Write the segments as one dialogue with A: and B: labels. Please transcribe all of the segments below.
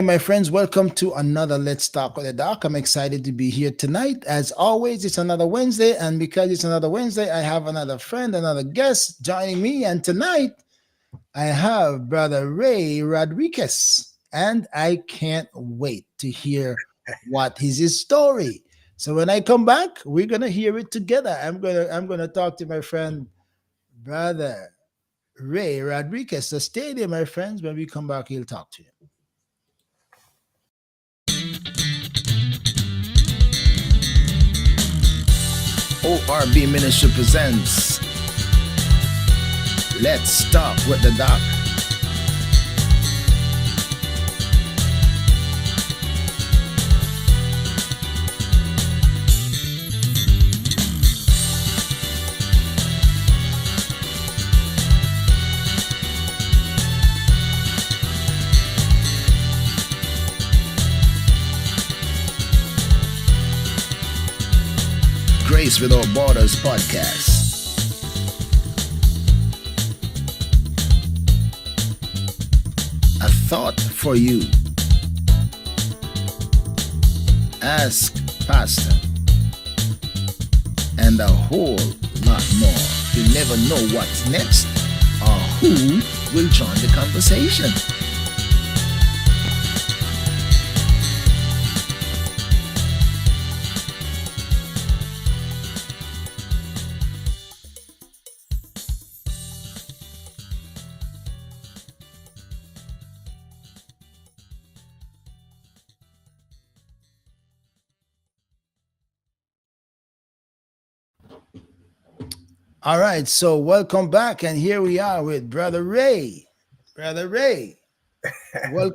A: My friends, welcome to another Let's Talk with the Doc. I'm excited to be here tonight. As always, it's another Wednesday, and because it's another Wednesday, I have another friend, another guest joining me. And tonight, I have Brother Ray Rodriquez, and I can't wait to hear what is his story. So when I come back, we're gonna hear it together. I'm gonna talk to my friend, Brother Ray Rodriquez. So stay there, my friends. When we come back, he'll talk to you. ORB Ministry presents Let's Talk with the Doc. Grace Without Borders podcast. A thought for you. Ask Pastor. And a whole lot more. You never know what's next or who will join the conversation. All right, so welcome back, and here we are with Brother Ray. Brother Ray,
B: Yes,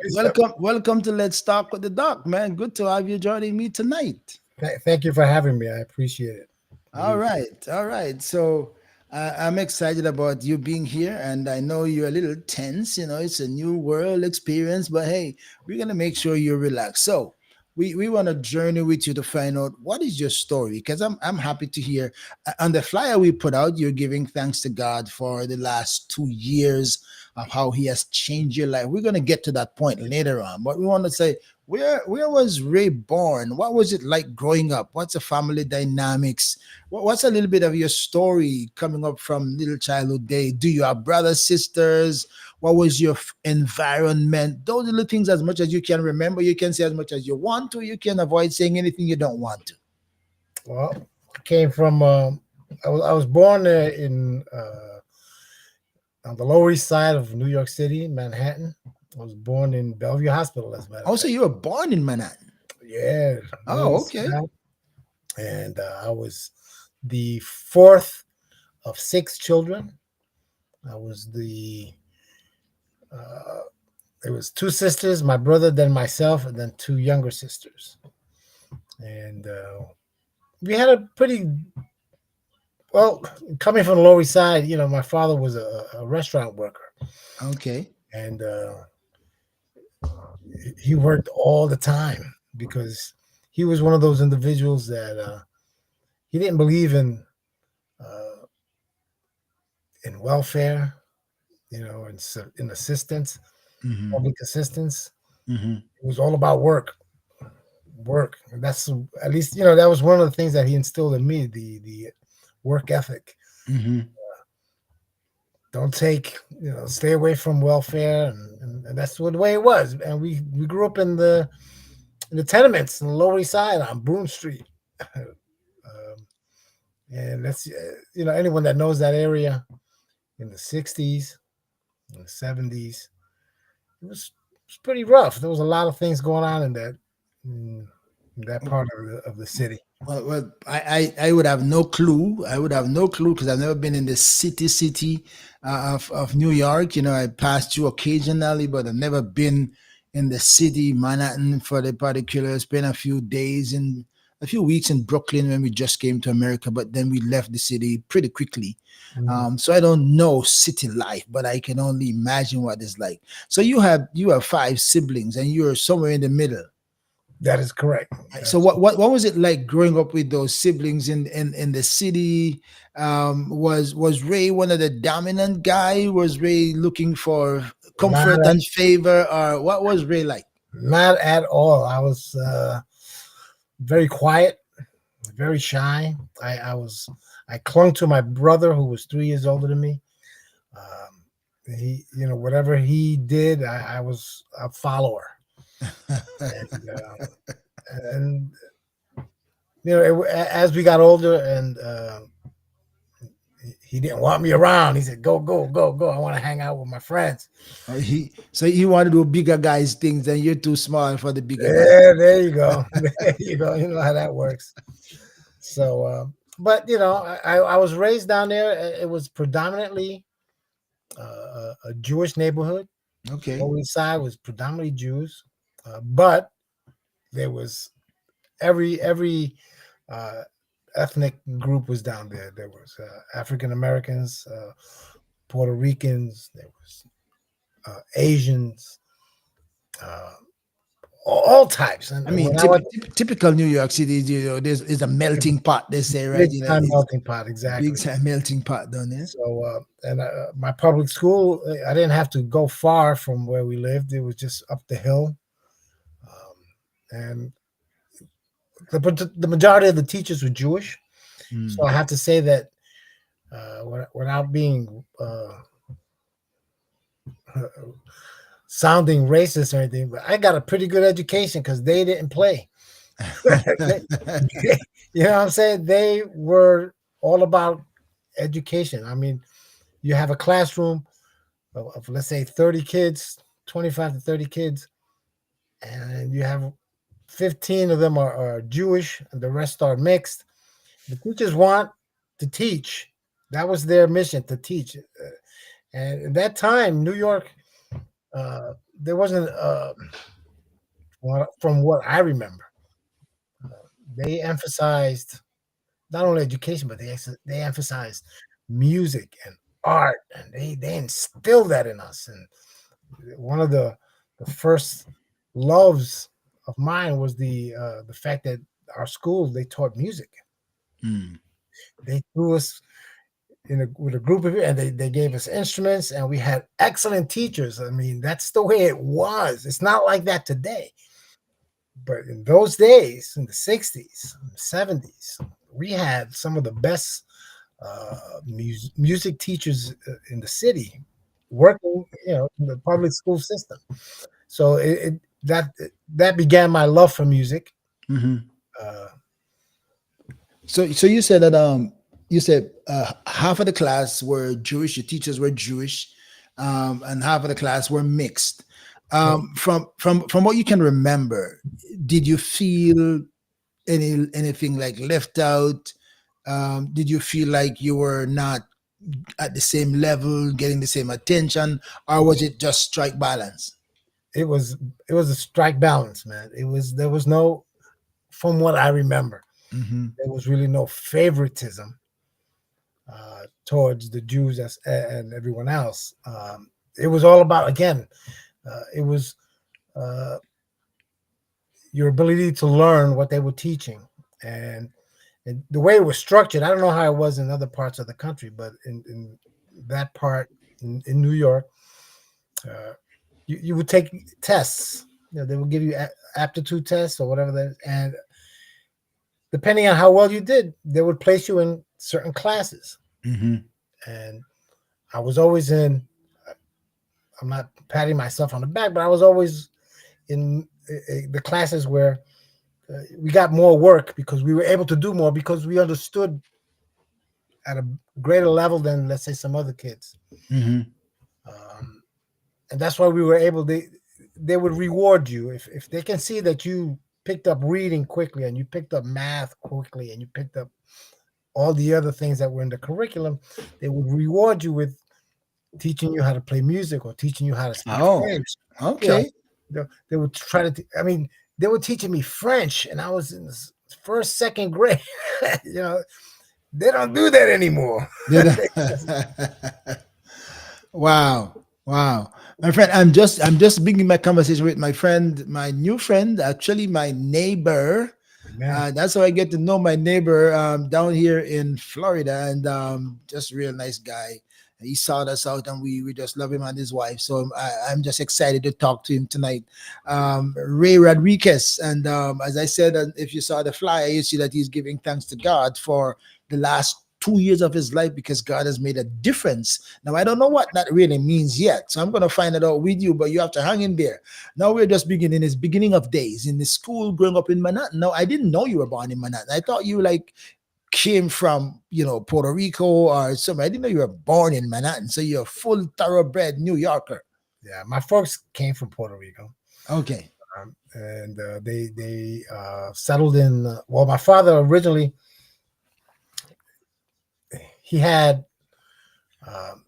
B: sir.
A: welcome to Let's Talk with the Doc, man. Good to have you joining me tonight.
B: Thank you for having me. I appreciate it.
A: All
B: Really.
A: right, all right. So I'm excited about you being here, and I know you're a little tense. You know, it's a new world experience, but hey, we're gonna make sure you're relaxed. So we want to journey with you to find out what is your story, because I'm happy to hear on the flyer we put out. You're giving thanks to God for the last 2 years of how He has changed your life. We're gonna get to that point later on, but we want to say where was Ray born? What was it like growing up? What's the family dynamics? What's a little bit of your story coming up from little childhood day? Do you have brothers, sisters? What was your environment? Those are the things, as much as you can remember. You can say as much as you want to. You can avoid saying anything you don't want to.
B: Well, I came from. I was born on the Lower East Side of New York City, Manhattan. I was born in Bellevue Hospital, as a matter of
A: Also,
B: fact.
A: you were born in Manhattan.
B: Yeah, Lower
A: Oh,
B: East
A: okay.
B: Side. And I was the fourth of six children. I was the. Uh, there was two sisters, my brother, then myself, and then two younger sisters. And we had a pretty well, coming from the Lower East Side. My father was a restaurant worker,
A: Okay.
B: and he worked all the time because he was one of those individuals that he didn't believe uh, in welfare, in assistance,
A: Mm-hmm.
B: public assistance.
A: Mm-hmm.
B: It was all about work. And that's at least that was one of the things that he instilled in me, the work ethic.
A: Mm-hmm.
B: Don't take, stay away from welfare, and that's what the way it was. And we grew up in the tenements in the Lower East Side on Broome Street. And that's anyone that knows that area in the '60s, in the '70s, it was pretty rough. There was a lot of things going on in that part of the city.
A: Well, I would have no clue. I would have no clue because I've never been in the city of New York. You know, I passed through occasionally, but I've never been in the city, Manhattan, for the particular. Spent a few days in a few weeks in Brooklyn when we just came to America, but then we left the city pretty quickly.
B: Mm.
A: So I don't know city life, but I can only imagine what it's like. So you have five siblings, and you're somewhere in the middle.
B: That is correct.
A: Right. So
B: That's
A: what was it like growing up with those siblings in the city? Was Ray one of the dominant guy? Was Ray looking for
B: not
A: comfort and favor, or what was Ray like?
B: Not at all. I was very quiet, very shy. I clung to my brother who was 3 years older than me. Whatever he did, I was a follower. And as we got older, and he didn't want me around. He said, "Go, go, go, go. I want to hang out with my friends."
A: He wanted to do bigger guys things, and you're too small for the bigger guy.
B: There you go. There you go. You know how that works. So, but I was raised down there. It was predominantly a Jewish neighborhood.
A: Okay.
B: Lower East Side was predominantly Jews, but there was every uh, ethnic group was down there. There was African Americans, Puerto Ricans. There was Asians, uh, all types. And
A: I mean,
B: when I went,
A: typical New York City, there's is a melting pot. They say, right?
B: big time
A: It's
B: melting pot,
A: a big
B: exactly.
A: time melting pot down there.
B: So, and my public school, I didn't have to go far from where we lived. It was just up the hill, and the majority of the teachers were Jewish. So
A: Mm.
B: I have to say that without being sounding racist or anything, but I got a pretty good education because they didn't play. You know what I'm saying? They were all about education. I mean, you have a classroom of let's say 30 kids, 25 to 30 kids, and you have 15 of them are Jewish and the rest are mixed. The teachers want to teach. That was their mission, to teach. And at that time, New York, there wasn't, from what I remember, they emphasized not only education, but they emphasized music and art, and they instilled that in us. And one of the first loves of mine was the fact that our school they taught music.
A: Mm.
B: They threw us with a group of it, and they gave us instruments, and we had excellent teachers. I mean, that's the way it was. It's not like that today. But in those days, in the 60s, 70s, we had some of the best music teachers in the city working, in the public school system. So that began my love for music.
A: Hmm.
B: Uh,
A: So you said that you said half of the class were Jewish. Your teachers were Jewish, and half of the class were mixed. From what you can remember, did you feel anything like left out? Did you feel like you were not at the same level, getting the same attention, or was it just strike balance?
B: it was it was a strike balance, man. There was no, from what I remember,
A: Hmm.
B: there was really no favoritism towards the Jews and everyone else. It was all about, again, it was uh, your ability to learn what they were teaching, and, the way it was structured. I don't know how it was in other parts of the country, but in that part in New York, uh, you would take tests. They would give you aptitude tests or whatever that is, and depending on how well you did, they would place you in certain classes.
A: Hmm.
B: And I was always in. I'm not patting myself on the back, but I was always in the classes where we got more work because we were able to do more because we understood at a greater level than, let's say, some other kids.
A: Hmm.
B: Um, and that's why we were able. They would reward you if they can see that you picked up reading quickly and you picked up math quickly and you picked up all the other things that were in the curriculum. They would reward you with teaching you how to play music or teaching you how to speak
A: Oh,
B: French. You know,
A: okay.
B: they would try to. I mean, they were teaching me French, and I was in the first, second grade. They don't do that anymore.
A: Did Wow. Wow. My friend, I'm just beginning my conversation with my friend, my new friend, actually my neighbor.
B: Man,
A: That's how I get to know my neighbor down here in Florida, and just a real nice guy. He sought us out, and we just love him and his wife. So I'm just excited to talk to him tonight. Ray Rodriquez, and as I said, if you saw the flyer, you see that he's giving thanks to God for the last 2 years of his life because God has made a difference. Now, I don't know what that really means yet. So I'm going to find it out with you, but you have to hang in there. Now we're just beginning. It's beginning of days in the school growing up in Manhattan. No, I didn't know you were born in Manhattan. I thought you like came from, Puerto Rico or somewhere. I didn't know you were born in Manhattan. So you're a full thoroughbred New Yorker.
B: Yeah, my folks came from Puerto Rico.
A: Okay.
B: And they settled in. Well, my father originally he had um,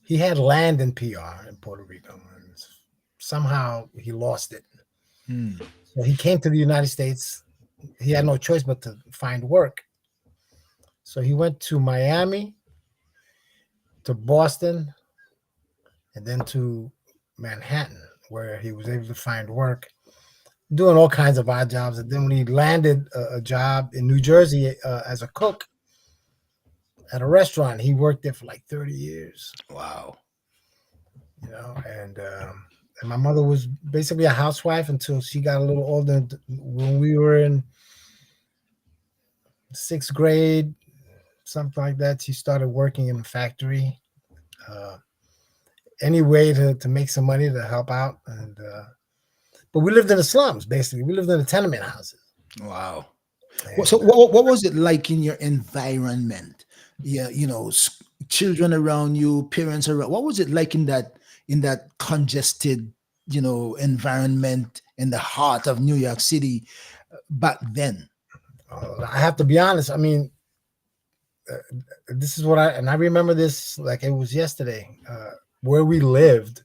B: he had land in PR in Puerto Rico, and somehow he lost it.
A: Hmm.
B: So he came to the United States. He had no choice but to find work. So he went to Miami, to Boston, and then to Manhattan, where he was able to find work, doing all kinds of odd jobs. And then when he landed a job in New Jersey as a cook at a restaurant, he worked there for like 30 years.
A: Wow.
B: And my mother was basically a housewife until she got a little older. When we were in sixth grade, something like that, she started working in a factory. Uh, any way to make some money to help out, but we lived in the slums. Basically, we lived in the tenement houses.
A: Wow. So
B: And
A: what was it like in your environment? Yeah, children around you, parents around. What was it like in that congested, environment in the heart of New York City back then?
B: I have to be honest. I mean, uh, this is what I remember this like it was yesterday. Where we lived,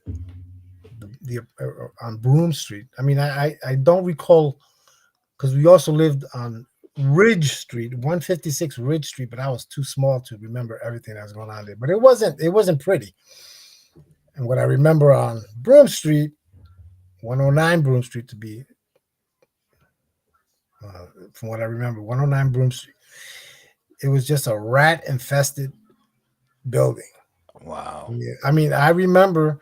B: on Broome Street. I mean, I don't recall because we also lived on Ridge Street, 156 Ridge Street, but I was too small to remember everything that was going on there. But it wasn't pretty. And what I remember on Broome Street, 109 Broome Street to be, from what I remember, 109 Broome Street, it was just a rat infested building.
A: Wow.
B: Yeah, I mean, I remember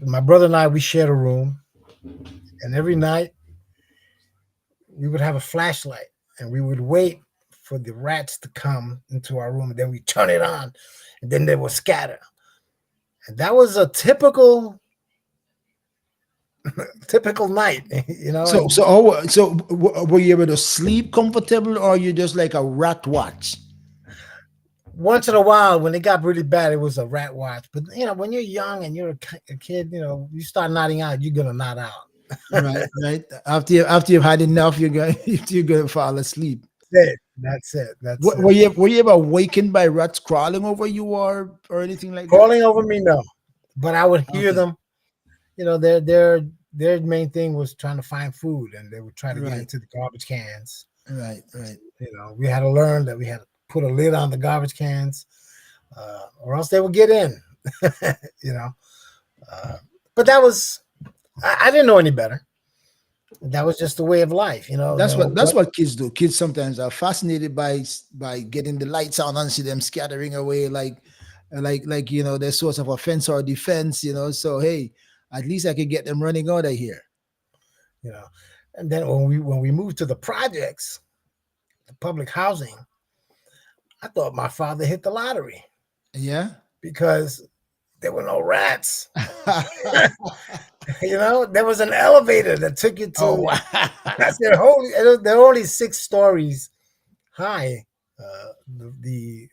B: my brother and I, we shared a room, and every night we would have a flashlight and we would wait for the rats to come into our room, and then we turn it on, and then they would scatter. And that was a typical night,
A: So
B: And
A: were you able to sleep comfortable, or you just like a rat watch?
B: once in a while, when it got really bad, it was a rat watch. But when you're young and you're a kid, you start nodding out, you're gonna nod out.
A: Right, right. After you've had enough, you're gonna fall asleep.
B: That's it. That's it. That's
A: Were
B: it.
A: you ever awakened by rats crawling over you or anything like that?
B: Crawling over me, no. But I would hear
A: Okay.
B: them. Their main thing was trying to find food, and they would try to get
A: Right,
B: into the garbage cans.
A: right, right.
B: We had to learn that we had to put a lid on the garbage cans, or else they would get in. you know, uh, but that was I didn't know any better. That was just the way of life.
A: That's what kids do. Kids sometimes are fascinated by getting the lights on and see them scattering away like their source of offense or defense. So hey, at least I could get them running out of here.
B: you know. And then when we moved to the projects, the public housing, I thought my father hit the lottery
A: Yeah.
B: because there were no rats. There was an elevator that took you
A: Oh
B: to. I
A: wow.
B: said, "Holy!" They're only 6 stories high. The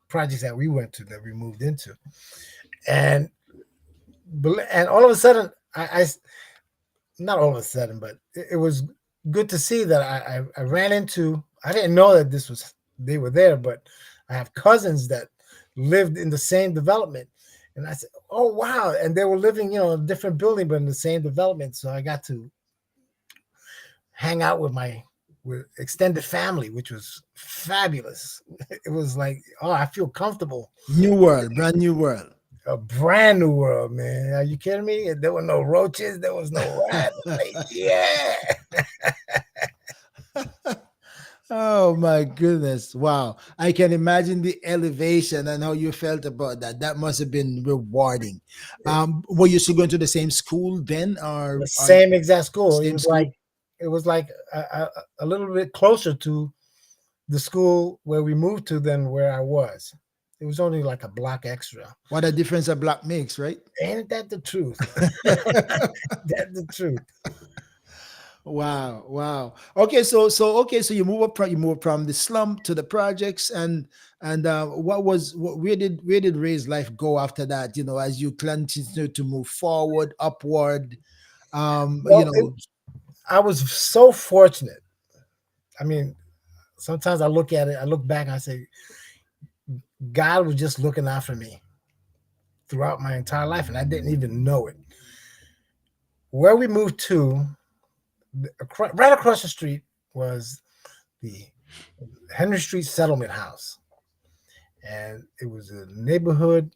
B: projects that we went to, that we moved into, and and all of a sudden, not all of a sudden, but it was good to see that I ran into. I didn't know that they were there, but I have cousins that lived in the same development, and I said, "Oh wow!" And they were living, in a different building, but in the same development. So I got to hang out with extended family, which was fabulous. It was like, oh, I feel comfortable.
A: New world, brand new world.
B: A brand new world, man. Are you kidding me? There were no roaches. There was no rats. Like, yeah.
A: Oh my goodness. Wow. I can imagine the elevation and how you felt about that. That must have been rewarding. Were you still going to the same school then
B: The
A: or
B: same exact school.
A: same school?
B: It was like a little bit closer to the school where we moved to than where I was. It was only like a block extra.
A: What a difference a block makes, right?
B: Ain't that the truth? That's the truth.
A: Wow, wow. Okay, so you move from the slum to the projects and where did Ray's life go after that? You know, as you continue to move forward, upward, you
B: Well,
A: know,
B: I was so fortunate. I mean, sometimes I look at it, I look back, and I say, God was just looking out for me throughout my entire life, and I didn't even know it. Where we moved to, right across the street, was the Henry Street Settlement House, and it was a neighborhood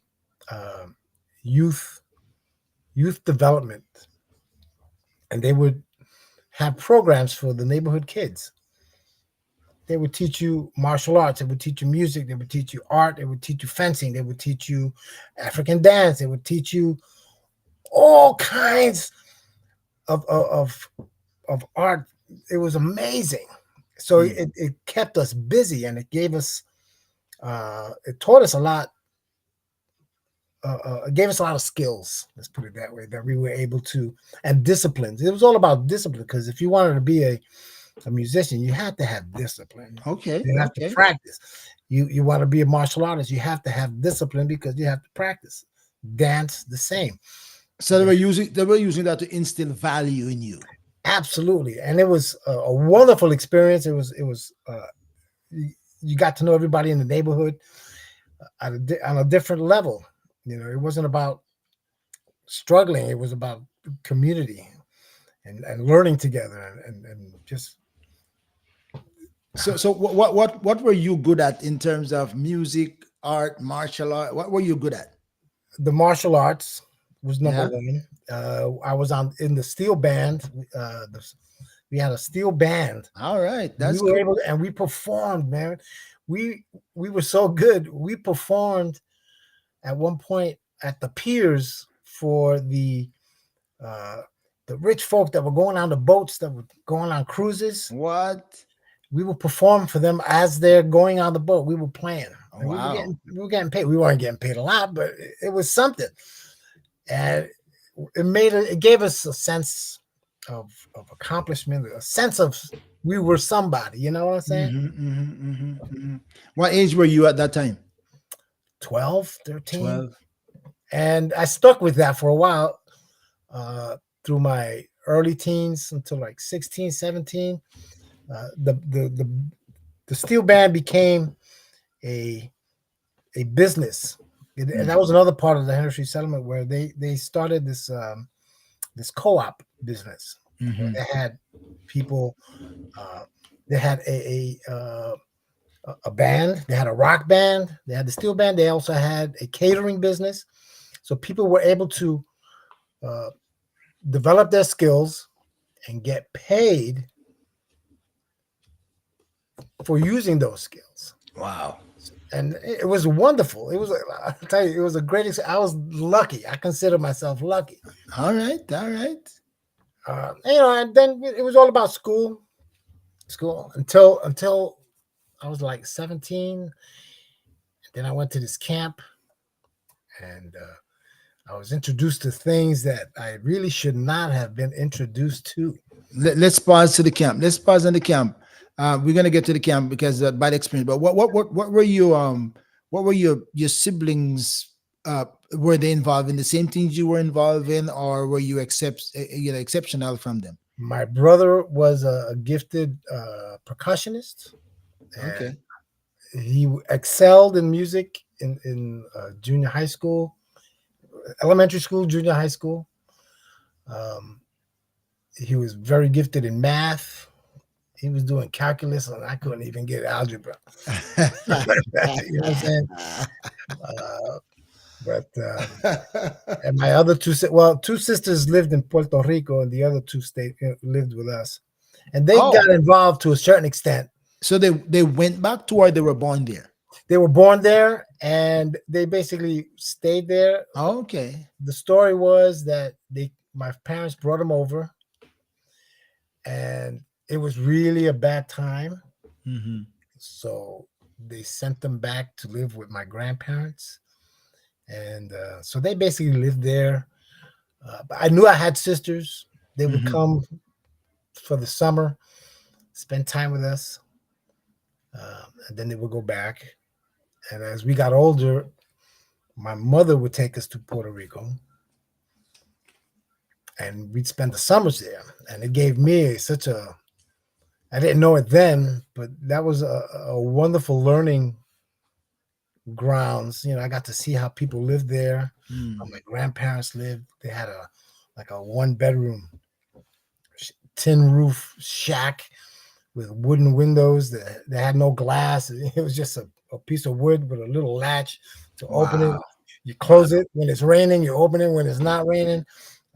B: um, youth development, and they would have programs for the neighborhood kids. They would teach you martial arts. They would teach you music. They would teach you art. They would teach you fencing. They would teach you African dance. They would teach you all kinds of art. It was amazing. So
A: mm,
B: it kept us busy, and it gave us it taught us a lot. It gave us a lot of skills. Let's put it that way. That we were able to, and disciplines. It was all about discipline, because if you wanted to be a musician, you have to have discipline.
A: okay,
B: You have to
A: okay.
B: practice. You want to be a martial artist, you have to have discipline because you have to practice. Dance the same.
A: So they were using that to instill value in you.
B: Absolutely, and it was a wonderful experience. You got to know everybody in the neighborhood on a different level. You know, it wasn't about struggling; it was about community and learning together and just
A: So what were you good at in terms of music, art, martial art? What were you good at?
B: the martial arts was number
A: Yeah.
B: one. I was on in the steel band. We had a steel band.
A: All right,
B: We
A: that's
B: were
A: cool.
B: able to, and we performed, man. We we were so good. We performed at one point at the piers for uh, the rich folk that were going on the boats that were going on cruises.
A: What?
B: We would perform for them as they're going on the boat. We were playing, and
A: Wow.
B: we were getting paid. We weren't getting paid a lot, but it was something, and it gave us a sense of accomplishment, a sense of we were somebody. You know what I'm saying?
A: What age were you at that time?
B: 12, 13.
A: 12.
B: And I stuck with that for a while, uh, through my early teens until like 16, 17. The steel band became a a business. And that
A: Mm,
B: was another part of the Henry Street settlement where they started this co-op business where
A: mhm.
B: they had people. Uh, they had a band. They had a rock band. They had the steel band. They also had a catering business. So people were able to uh, develop their skills and get paid for using those skills.
A: Wow.
B: And it was wonderful. It was, I tell you, it was a great. I was lucky. I consider myself lucky.
A: All right, all right.
B: And then it was all about school until I was like 17. Then I went to this camp, and I was introduced to things that I really should not have been introduced to.
A: Let's pause to the camp. Let's pause on the camp. We're gonna get to the camp because by the experience. But what were you what were your siblings were they involved in the same things you were involved in, or were you exceptional from them?
B: My brother was a gifted percussionist, and
A: Okay.
B: he excelled in music in junior high school, elementary school, junior high school. Um, he was very gifted in math. He was doing calculus, and I couldn't even get algebra. You know what I'm saying? Uh, but and my other two sisters lived in Puerto Rico, and the other two lived with us, and they got
A: Oh,
B: involved to a certain extent.
A: So they went back to where they were born there.
B: They were born there, and they basically stayed there.
A: Okay.
B: The story was that my parents brought them over, and it was really a bad time,
A: Mm-hmm.
B: so they sent them back to live with my grandparents, and so they basically lived there. But I knew I had sisters. They would
A: Mm-hmm.
B: come for the summer, spend time with us, and then they would go back. And as we got older, my mother would take us to Puerto Rico, and we'd spend the summers there. And it gave me such a, I didn't know it then, but that was a wonderful learning grounds. I got to see how people lived there, how
A: Mm.
B: my grandparents lived. They had a 1 bedroom tin roof shack with wooden windows that had no glass. It was just a piece of wood with a little latch to open it.
A: Wow.
B: You
A: Wow.
B: close it when it's raining, you open it when it's not raining.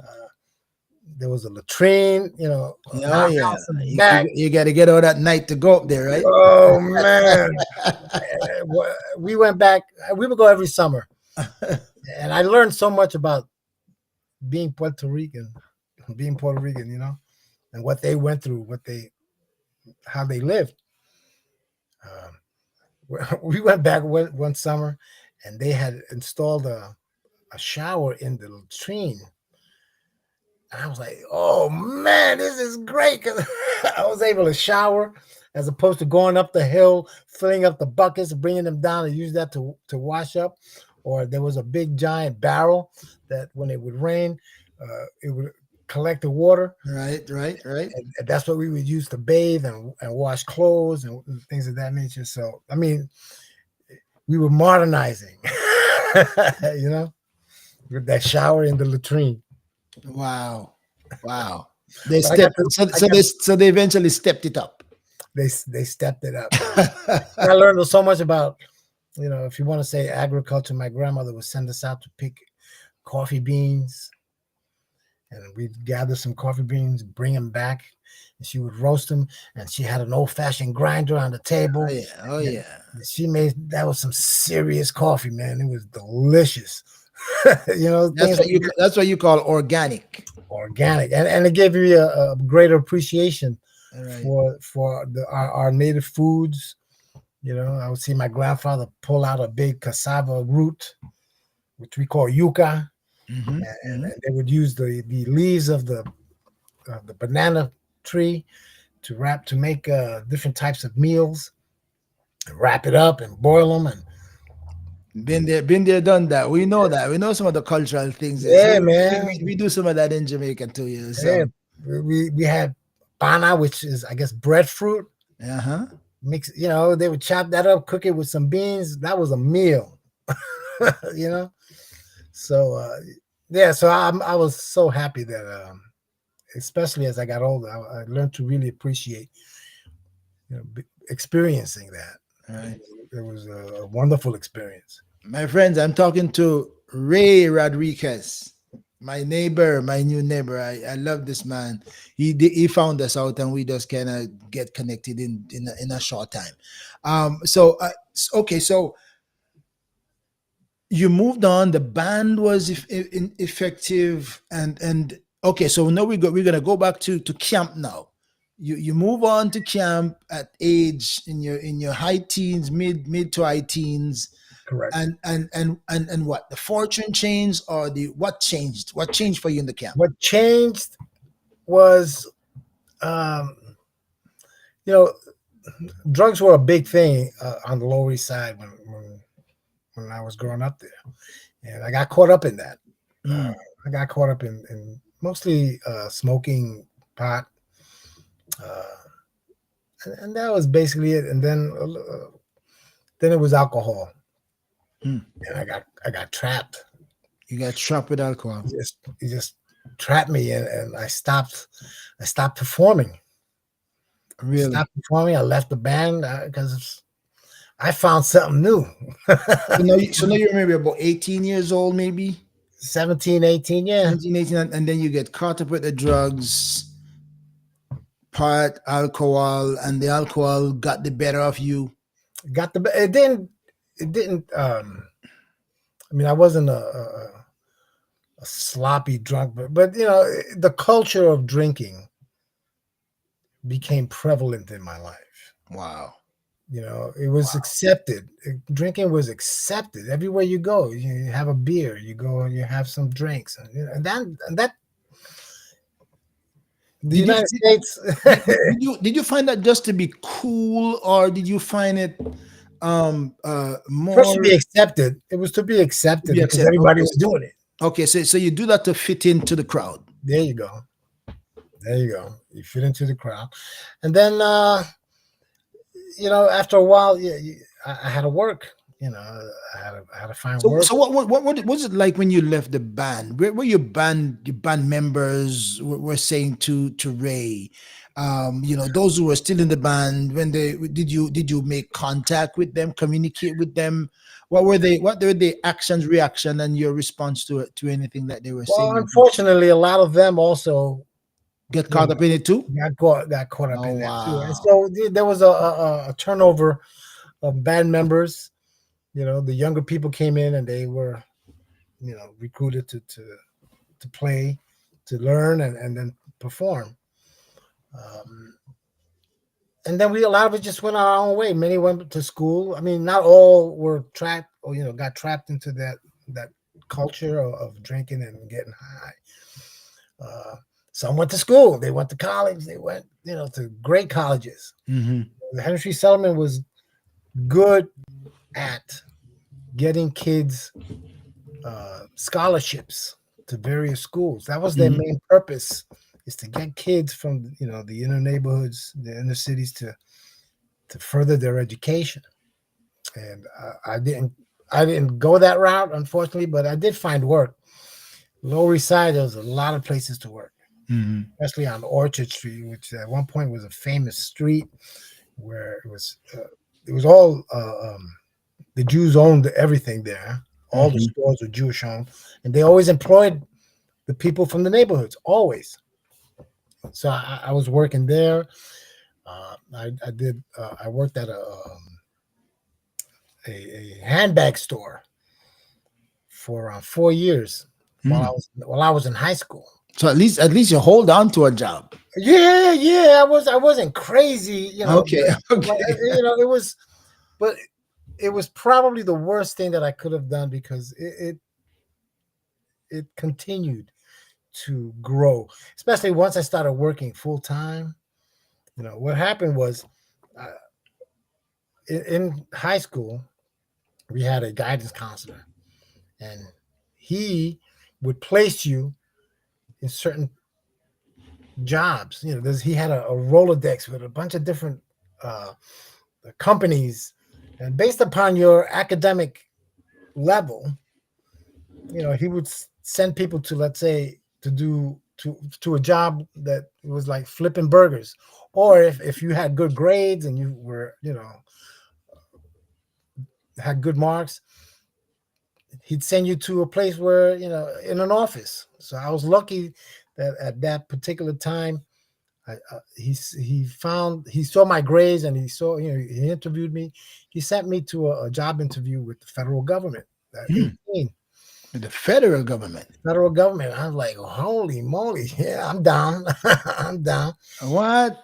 B: Uh, there was a latrine, an
A: Oh yeah.
B: outhouse in the
A: You,
B: back.
A: you, you got to get out at night to go up there, right?
B: Oh man. We went back, we would go every summer. And I learned so much about being Puerto Rican, being Puerto Rican, and what they went through, how they lived. We went back one summer, and they had installed a shower in the latrine. And I was like, oh man, this is great, because I was able to shower as opposed to going up the hill, filling up the buckets, bringing them down and use that to wash up. Or there was a big giant barrel that when it would rain, it would collect the water.
A: Right, right, right.
B: And that's what we would use to bathe and wash clothes and things of that nature. So, I mean, we were modernizing, you know, with that shower in the latrine.
A: Wow. Wow. They
B: But I got
A: stepped
B: to,
A: so
B: I
A: so
B: got
A: they so they eventually stepped it up.
B: they stepped it up. I learned so much about, if you want to say agriculture. My grandmother would send us out to pick coffee beans, and we'd gather some coffee beans, bring them back, and she would roast them. And she had an old fashioned grinder on the
A: Oh
B: table,
A: yeah. Oh
B: and
A: yeah.
B: she made that was some serious coffee, man. It was delicious. Things like that,
A: That's what you call organic.
B: organic, and it gave me a greater appreciation
A: All right.
B: for our native foods. I would see my grandfather pull out a big cassava root, which we call yuca,
A: Mm-hmm.
B: and they would use the leaves of the banana tree to make different types of meals, and wrap it up and boil them. And
A: Been there, done that. We know that. We know some of the cultural things. So
B: yeah,
A: we
B: man,
A: do some of that in Jamaica too. You
B: yeah,
A: so
B: we had pana, which is, I guess, breadfruit.
A: uh-huh.
B: Mix, they would chop that up, cook it with some beans. That was a meal, you know. So yeah, so I was so happy that, especially as I got older, I learned to really appreciate, experiencing that.
A: All right.
B: It was a wonderful experience.
A: My friends, I'm talking to Ray Rodriquez, my neighbor, my new neighbor. I love this man. He found us out, and we just kind of get connected in a short time. Okay, so you moved on. The band was effective, and okay. So now we're gonna go back to camp now. You move on to camp at age in your high teens, mid to high teens,
B: Correct.
A: and what the fortune changed, or the what changed for you in the camp?
B: What changed was, um, you know, drugs were a big thing on the Lower East Side when I was growing up there, and I got caught up in that. Uh,
A: Mm.
B: I got caught up in mostly smoking pot, uh, and that was basically it. And then it was alcohol,
A: Mm.
B: and I got trapped.
A: You got trapped with alcohol.
B: He just trapped me, and I stopped performing.
A: Really?
B: I left the band because I found something new.
A: So now you're maybe about 18 years old, maybe
B: 17, 18, yeah.
A: 17, 18, and then you get caught up with the drugs. part alcohol, and the alcohol got the better of you.
B: Got the it didn't I mean, I wasn't a sloppy drunk, but the culture of drinking became prevalent in my life.
A: Wow.
B: It was accepted. Drinking was accepted everywhere you go. You have a beer, you go and you have some drinks, and that the
A: Did you
B: United
A: did,
B: States.
A: did you find that just to be cool, or did you find it
B: First, to
A: more
B: be accepted, it was to be
A: to
B: accepted
A: be
B: because
A: accepted?
B: everybody was doing it.
A: Okay, so you do that to fit into the crowd.
B: There you go. There you go. You fit into the crowd, and then after a while, I had to work. I had to find
A: So
B: work.
A: so what was it like when you left the band? Where your band members were saying to Ray, those who were still in the band, when they did you make contact with them, communicate with them? What were the actions, reaction, and your response to anything that they were
B: Well,
A: saying?
B: unfortunately, a lot of them also,
A: Get
B: you
A: caught
B: know,
A: up in it too?
B: got caught up
A: Oh
B: in that too, and
A: wow.
B: so there was a turnover of band members. The younger people came in and they were, recruited to play, to learn, and then perform. Um, and then a lot of it just went our own way. Many went to school. I mean, not all were trapped or got trapped into that culture of drinking and getting high. Uh, some went to school. They went to college. They went, to great colleges.
A: Hmm.
B: The Henry Settlement was good at getting kids scholarships to various schools. That was their
A: Hmm.
B: main purpose, is to get kids from the inner neighborhoods, the inner cities, to further their education. And I didn't go that route, unfortunately, but I did find work. Lower East Side, there was a lot of places to work,
A: Hmm.
B: especially on Orchard Street, which at one point was a famous street where it was all the Jews owned everything there. All the
A: Hmm.
B: stores were Jewish owned, and they always employed the people from the neighborhoods, always. So I was working there. I worked at a handbag store for around 4 years while I was in high school.
A: So at least you hold on to a job.
B: Yeah, yeah, I wasn't crazy,
A: Okay.
B: but
A: Okay.
B: but it was probably the worst thing that I could have done because it continued to grow, especially once I started working full time. What happened was, uh, in high school, we had a guidance counselor, and he would place you in certain jobs. He had a Rolodex with a bunch of different uh, companies, and based upon your academic level, he would send people to, let's say, to a job that was like flipping burgers, or if you had good grades and you were, had good marks, he'd send you to a place where, in an office. So I was lucky that at that particular time, he saw my grades, and he interviewed me. He sent me to a job interview with the federal government at
A: Hmm.
B: 18.
A: The federal government.
B: Federal government. I was like, holy moly, yeah, I'm down. I'm down.
A: What?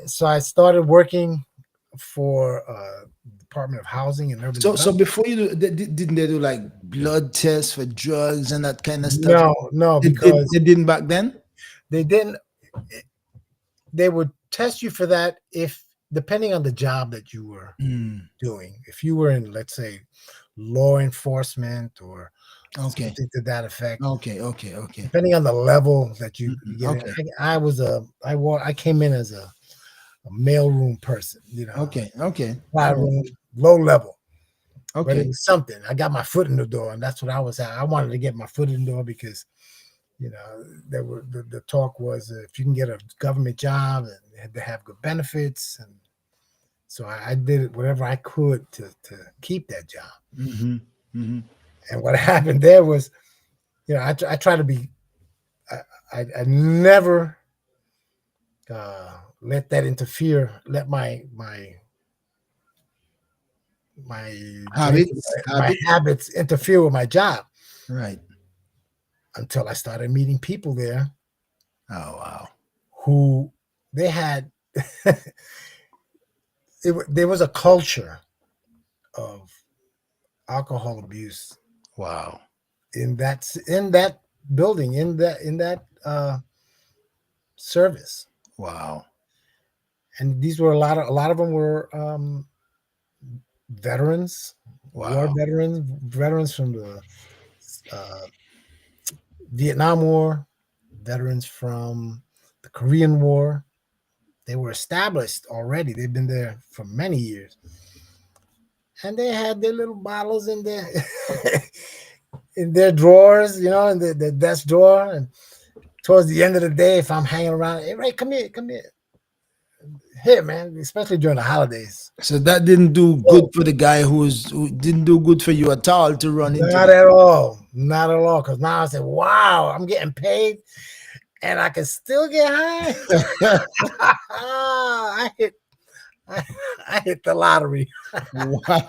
B: So I started working for Department of Housing and Urban
A: So
B: Development.
A: before you didn't they do like blood tests for drugs and that kind of stuff?
B: No, no,
A: They did.
B: because
A: They didn't back then.
B: they didn't. They would test you for that if, depending on the job that you were
A: Mm,
B: doing. If you were in, let's say, law enforcement or
A: okay.
B: something to that effect,
A: Okay. Okay. Okay.
B: depending on the level that you
A: Mhm.
B: get in.
A: Okay.
B: I came in as a mailroom person,
A: Okay. Okay.
B: fly
A: All right.
B: room, low level, but it
A: Okay.
B: was something. I got my foot in the door, and that's what I was at. I wanted to get my foot in the door because, there were the talk was, if you can get a government job and they have good benefits, and so I did whatever I could to keep that job.
A: Mm-hmm. Mm-hmm.
B: And what happened there was, I try to be, I never let that interfere, let my drinking,
A: Habits,
B: my
A: habits.
B: habits interfere with my job
A: Right.
B: until I started meeting people there
A: Oh wow.
B: who they had there was a culture of alcohol abuse
A: Wow.
B: in that building in that service,
A: Wow.
B: and these were a lot of them were veterans, war
A: Wow.
B: veterans from the uh, Vietnam War, veterans from the Korean War. They were established already. They've been there for many years, and they had their little bottles in their in their drawers, you know, in the desk drawer. And towards the end of the day, if I'm hanging around, hey Ray, come here, man. Especially during the holidays.
A: So that didn't do good
B: Oh,
A: for the guy who didn't do good for you at all to run into
B: not
A: the.
B: at all, not at all. Because now I said, wow, I'm getting paid, and I can still get high. I hit, I, I hit the lottery
A: Wow.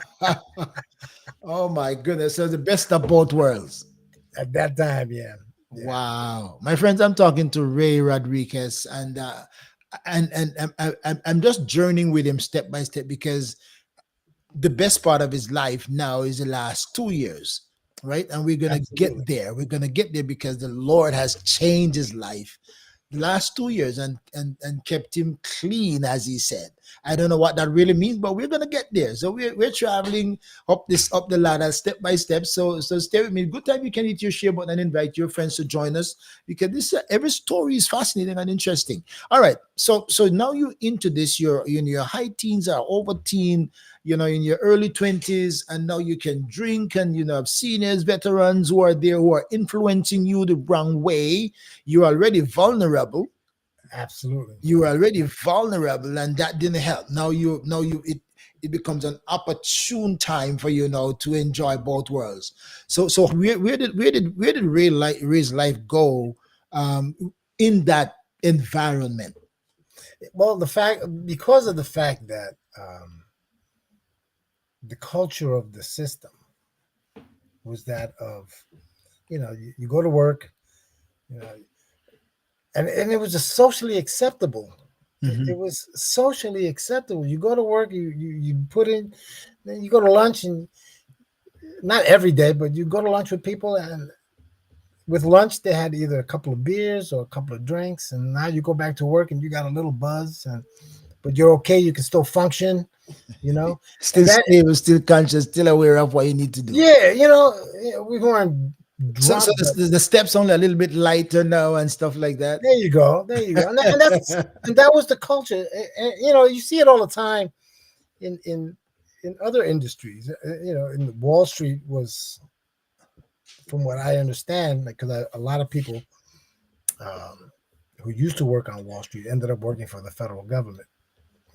A: Oh my goodness. So the best of both worlds.
B: at that time. Yeah, yeah,
A: Wow. My friends, I'm talking to Ray Rodriguez, and I'm just journeying with him step by step because the best part of his life now is the last 2 years, right? And we're gonna
B: absolutely,
A: get there. We're gonna get there because the Lord has changed his life the last 2 years and kept him clean, as he said. I don't know what that really means, but we're gonna get there. So we're traveling up the ladder step by step. So stay with me. Good time you can hit your share button and invite your friends to join us because this every story is fascinating and interesting. All right. So now you're into this. You're in your high teens or over teen, in your early 20s, and now you can drink and have seniors, veterans who are there who are influencing you the wrong way. You're already vulnerable.
B: absolutely,
A: You were already vulnerable, and that didn't help. Now you it becomes an opportune time for you now to enjoy both worlds. So where did Ray's life go um in that environment?
B: well, the fact because of the fact that the culture of the system was that of you go to work, you know, and it was just socially acceptable. It
A: Hmm.
B: was socially acceptable. You go to work, you put in, then you go to lunch, and not every day, but you go to lunch with people, and with lunch they had either a couple of beers or a couple of drinks, and now you go back to work and you got a little buzz, and but you're okay. You can still function, you know, and
A: Still
B: that
A: stable, still conscious, still aware of what you need to do.
B: yeah, we weren't
A: So
B: drunk, but
A: the steps only a little bit lighter now and stuff like that.
B: there you go, and that was the culture. You see it all the time in other industries. In Wall Street was, from what I understand, because a lot of people um, who used to work on Wall Street ended up working for the federal government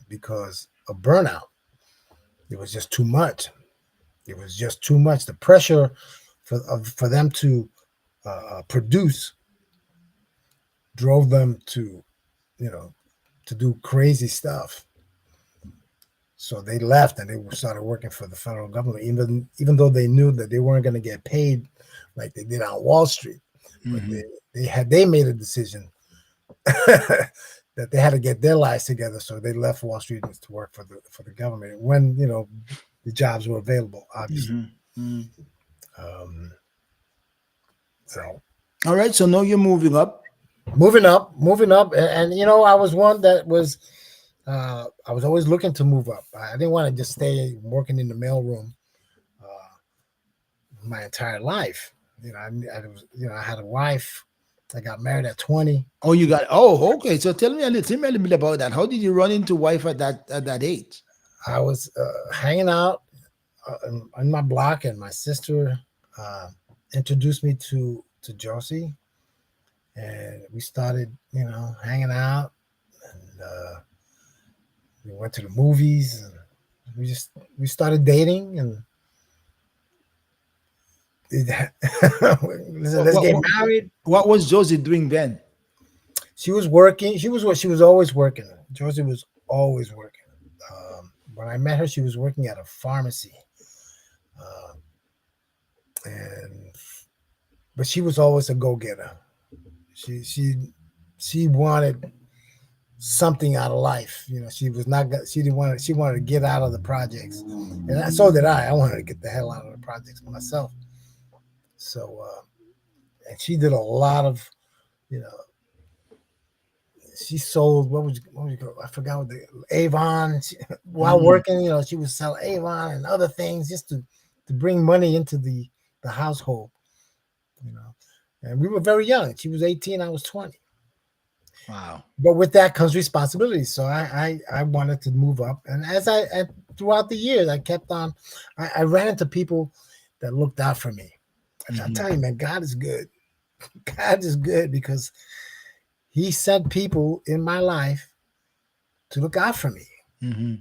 B: because of burnout. It was just too much. It was just too much. The pressure for them to produce drove them to you know to do crazy stuff. So they left and they started working for the federal government, even though they knew that they weren't going to get paid like they did on Wall Street. But
A: Hmm.
B: they made a decision that they had to get their lives together, so they left Wall Street to work for the government when the jobs were available, obviously.
A: Hmm.
B: Um, so
A: All right, so now you're moving up.
B: moving up, and I was one that was I was always looking to move up. I didn't want to just stay working in the mailroom my entire life. I had a wife. I got married at 20.
A: Oh, you got. Oh, okay. So tell me a little bit about that. How did you run into wife at that age?
B: I was hanging out on my block, and my sister uh, introduced me to Josie, and we started, hanging out, and we went to the movies, and we started dating, and listen,
A: What
B: let's
A: what
B: get
A: what,
B: married.
A: what was Josie doing then?
B: She was working. She was always working. Josie was always working. When I met her, she was working at a pharmacy, uh, and but she was always a go getter. She she she wanted something out of life. You know, she was not. She didn't want. She wanted to get out of the projects, and so did I. I wanted to get the hell out of the projects myself. So, and she did a lot of, you know, she sold what was it called? I forgot what the Avon. While
A: Mm,
B: working, you know, she would sell Avon and other things just to bring money into the household. You know, and we were very young. She was 18, I was 20.
A: wow.
B: But with that comes responsibility. So I wanted to move up, and and throughout the years, I kept on. I ran into people that looked out for me. I
A: Hmm.
B: tell you, man, God is good. God is good because He sent people in my life to look out for me.
A: Hmm.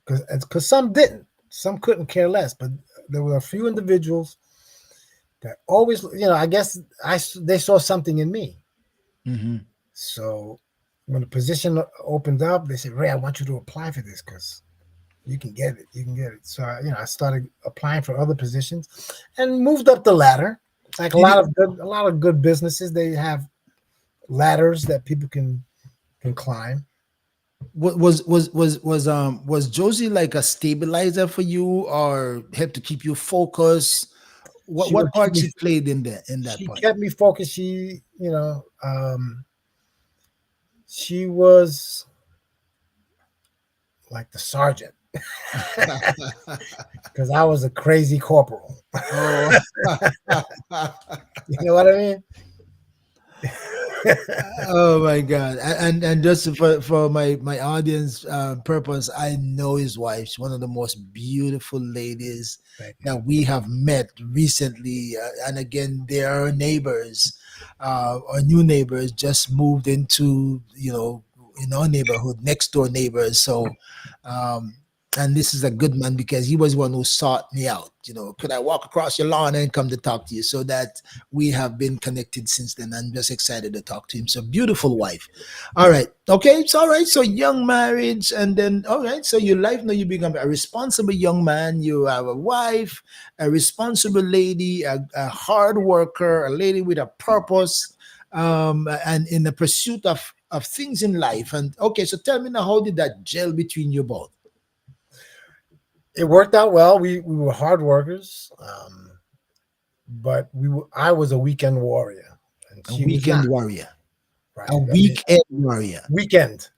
B: Because some didn't, some couldn't care less, but there were a few individuals that always, you know, I guess they saw something in me.
A: Hmm.
B: So when the position opened up, they said, "Ray, I want you to apply for this because you can get it. You can get it." So I started applying for other positions and moved up the ladder. Like
A: Did it,
B: a lot of good businesses, they have ladders that people can climb.
A: was Josie like a stabilizer for you or helped to keep you focused?
B: She
A: What
B: would keep
A: part
B: me.
A: she played in that
B: She
A: part?
B: kept me focused. She was like the sergeant because I was a crazy corporal.
A: Oh.
B: You know what I mean?
A: Oh my God! And just for my audience purpose, I know his wife. She's one of the most beautiful ladies
B: Thank you.
A: that we have met recently. And again, they are neighbors. Our new neighbors just moved into in our neighborhood, next door neighbors. So, um, and this is a good man because he was one who sought me out. Could I walk across your lawn and come to talk to you? So that we have been connected since then. I'm just excited to talk to him. So beautiful wife. All right. Okay. It's all right. So young marriage. And then, all right. So your life now, you become a responsible young man. You have a wife, a responsible lady, a hard worker, a lady with a purpose, and in the pursuit of things in life. And okay. So tell me now, how did that gel between you both?
B: It worked out well. We were hard workers, but I was a weekend warrior, and
A: A
B: she was not.
A: weekend warrior.
B: Right.
A: A
B: I mean,
A: weekend warrior.
B: weekend,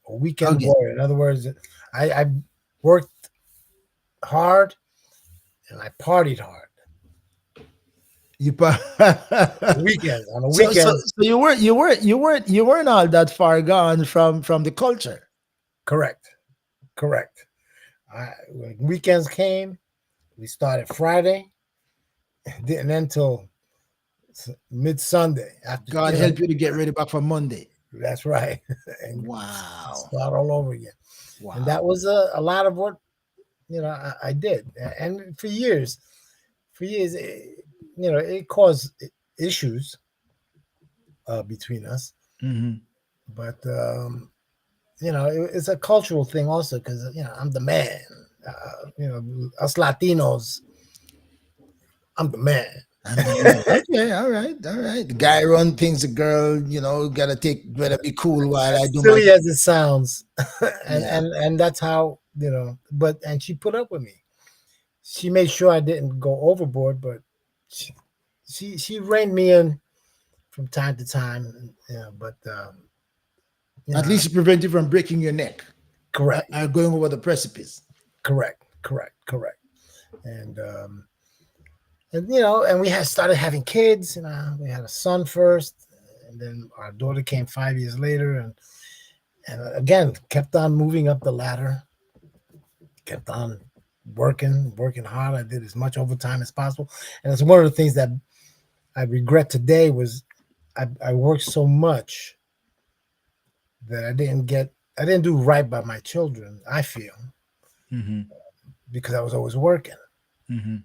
B: a weekend
A: Okay.
B: warrior. In other words, I worked hard and I partied hard.
A: You pa-
B: Weekends on a
A: so
B: weekend.
A: you weren't all that far gone from the culture.
B: Correct. Correct. When weekends came, we started Friday, didn't end till mid Sunday after
A: God help you to get ready back for Monday.
B: That's right, and
A: Wow.
B: start all over again. And that
A: Wow.
B: was a lot of what I did, and for years, it caused issues between us,
A: Hmm.
B: but it's a cultural thing also because I'm the man. Us Latinos, I'm the man.
A: I'm the man. Okay, all right, all right. The guy run things, the girl, better be cool while I
B: As
A: do my
B: silly as
A: thing.
B: it sounds, and
A: Yeah.
B: that's how But and she put up with me. She made sure I didn't go overboard, but she she reined me in from time to time. But you
A: At
B: know,
A: least it prevent you from breaking your neck
B: correct,
A: or going over the precipice.
B: correct. And and we had started having kids. We had a son first, and then our daughter came 5 years later, and again kept on moving up the ladder, kept on working hard. I did as much overtime as possible, and it's one of the things that I regret today was I worked so much that I didn't do right by my children. I feel
A: Hmm.
B: because I was always working.
A: Hmm.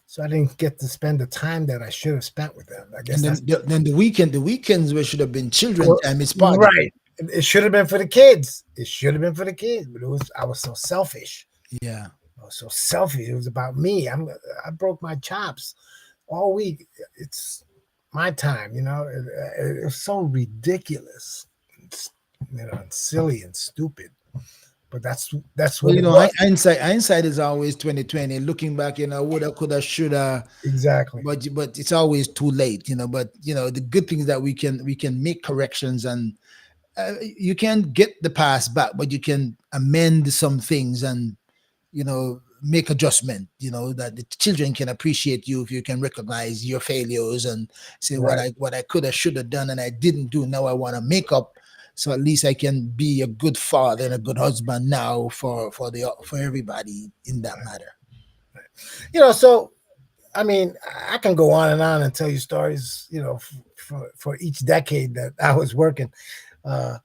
B: so I didn't get to spend the time that I should have spent with them. I guess
A: And
B: that's
A: then the weekends where should have been children
B: well,
A: time, it's party time.
B: right. It should have been for the kids. It should have been for the kids, but it was I was so selfish.
A: Yeah.
B: I was so selfish. It was about me. I broke my chops all week. It's my time, you know. It was so ridiculous, it's, and silly and stupid. But that's
A: Well,
B: what
A: you
B: it
A: know,
B: was.
A: hindsight is always 2020. Looking back, woulda, coulda, shoulda,
B: Exactly.
A: but it's always too late. But the good thing is that we can make corrections, and you can't get the past back, but you can amend some things and make adjustment. That the children can appreciate you if you can recognize your failures and say what
B: Right.
A: I could have should have done and I didn't do. Now I want to make up, so at least I can be a good father and a good husband now for everybody in that matter.
B: So I mean, I can go on and tell you stories, for each decade that I was working. Uh,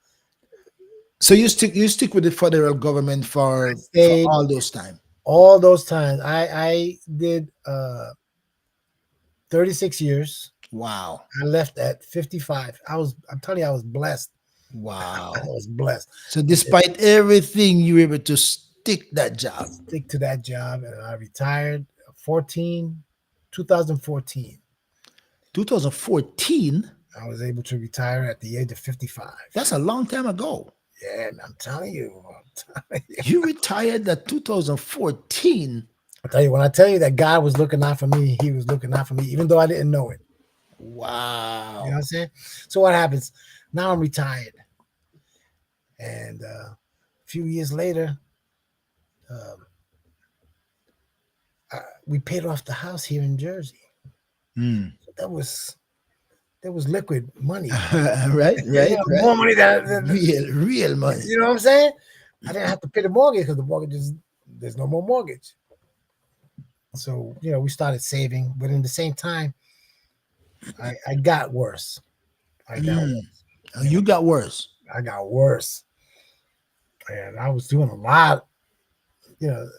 A: So you stick with the federal government
B: I
A: for
B: stayed
A: all those time.
B: all those times. I did 36 years.
A: Wow.
B: I left at 55. I'm telling you, I was blessed. I
A: Wow.
B: was blessed.
A: So
B: I did
A: despite everything, you were able to stick that job.
B: stick to that job, and I retired 14, 2014.
A: 2014.
B: I was able to retire at the age of 55.
A: That's a long time ago.
B: Yeah, and I'm telling you,
A: You retired at 2014.
B: when I tell you that God was looking out for me, He was looking out for me, even though I didn't know it. You know what
A: Wow.
B: I'm saying? So what happens? Now I'm retired, and a few years later, um, we paid off the house here in Jersey.
A: Hmm.
B: So that was liquid money.
A: Right, right, right.
B: More money than
A: Real money.
B: you know what I'm saying. I didn't have to pay the mortgage because the mortgage is there's no more mortgage. So we started saving, but in the same time, I got worse. I got
A: Mm.
B: worse.
A: Oh, you got worse.
B: I got worse, and I was doing a lot. You know,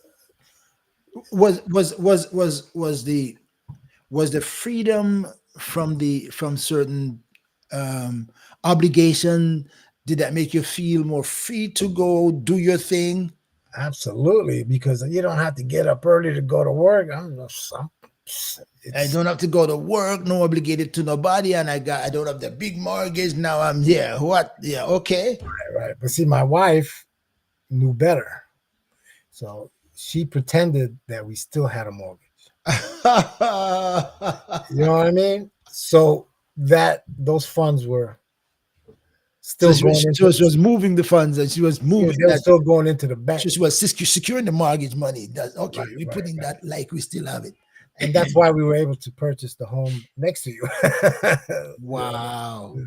A: Was the freedom from certain um obligation, did that make you feel more free to go do your thing?
B: absolutely, because you don't have to get up early to go to work.
A: I
B: It's
A: don't have to go to work, no obligated to nobody, and I don't have the big mortgage. Now I'm here. What? Yeah, okay.
B: right. But see, my wife knew better, so she pretended that we still had a mortgage. You know what I mean? So that those funds were
A: So
B: still
A: she was,
B: going
A: she
B: into
A: was, she was moving the funds, and she was moving
B: they were
A: that.
B: still going into the bank.
A: She was securing the mortgage money.
B: Right,
A: Okay. We're
B: right,
A: putting
B: right.
A: that like we still have it.
B: And that's why we were able to purchase the home next to you.
A: Wow.
B: Yeah.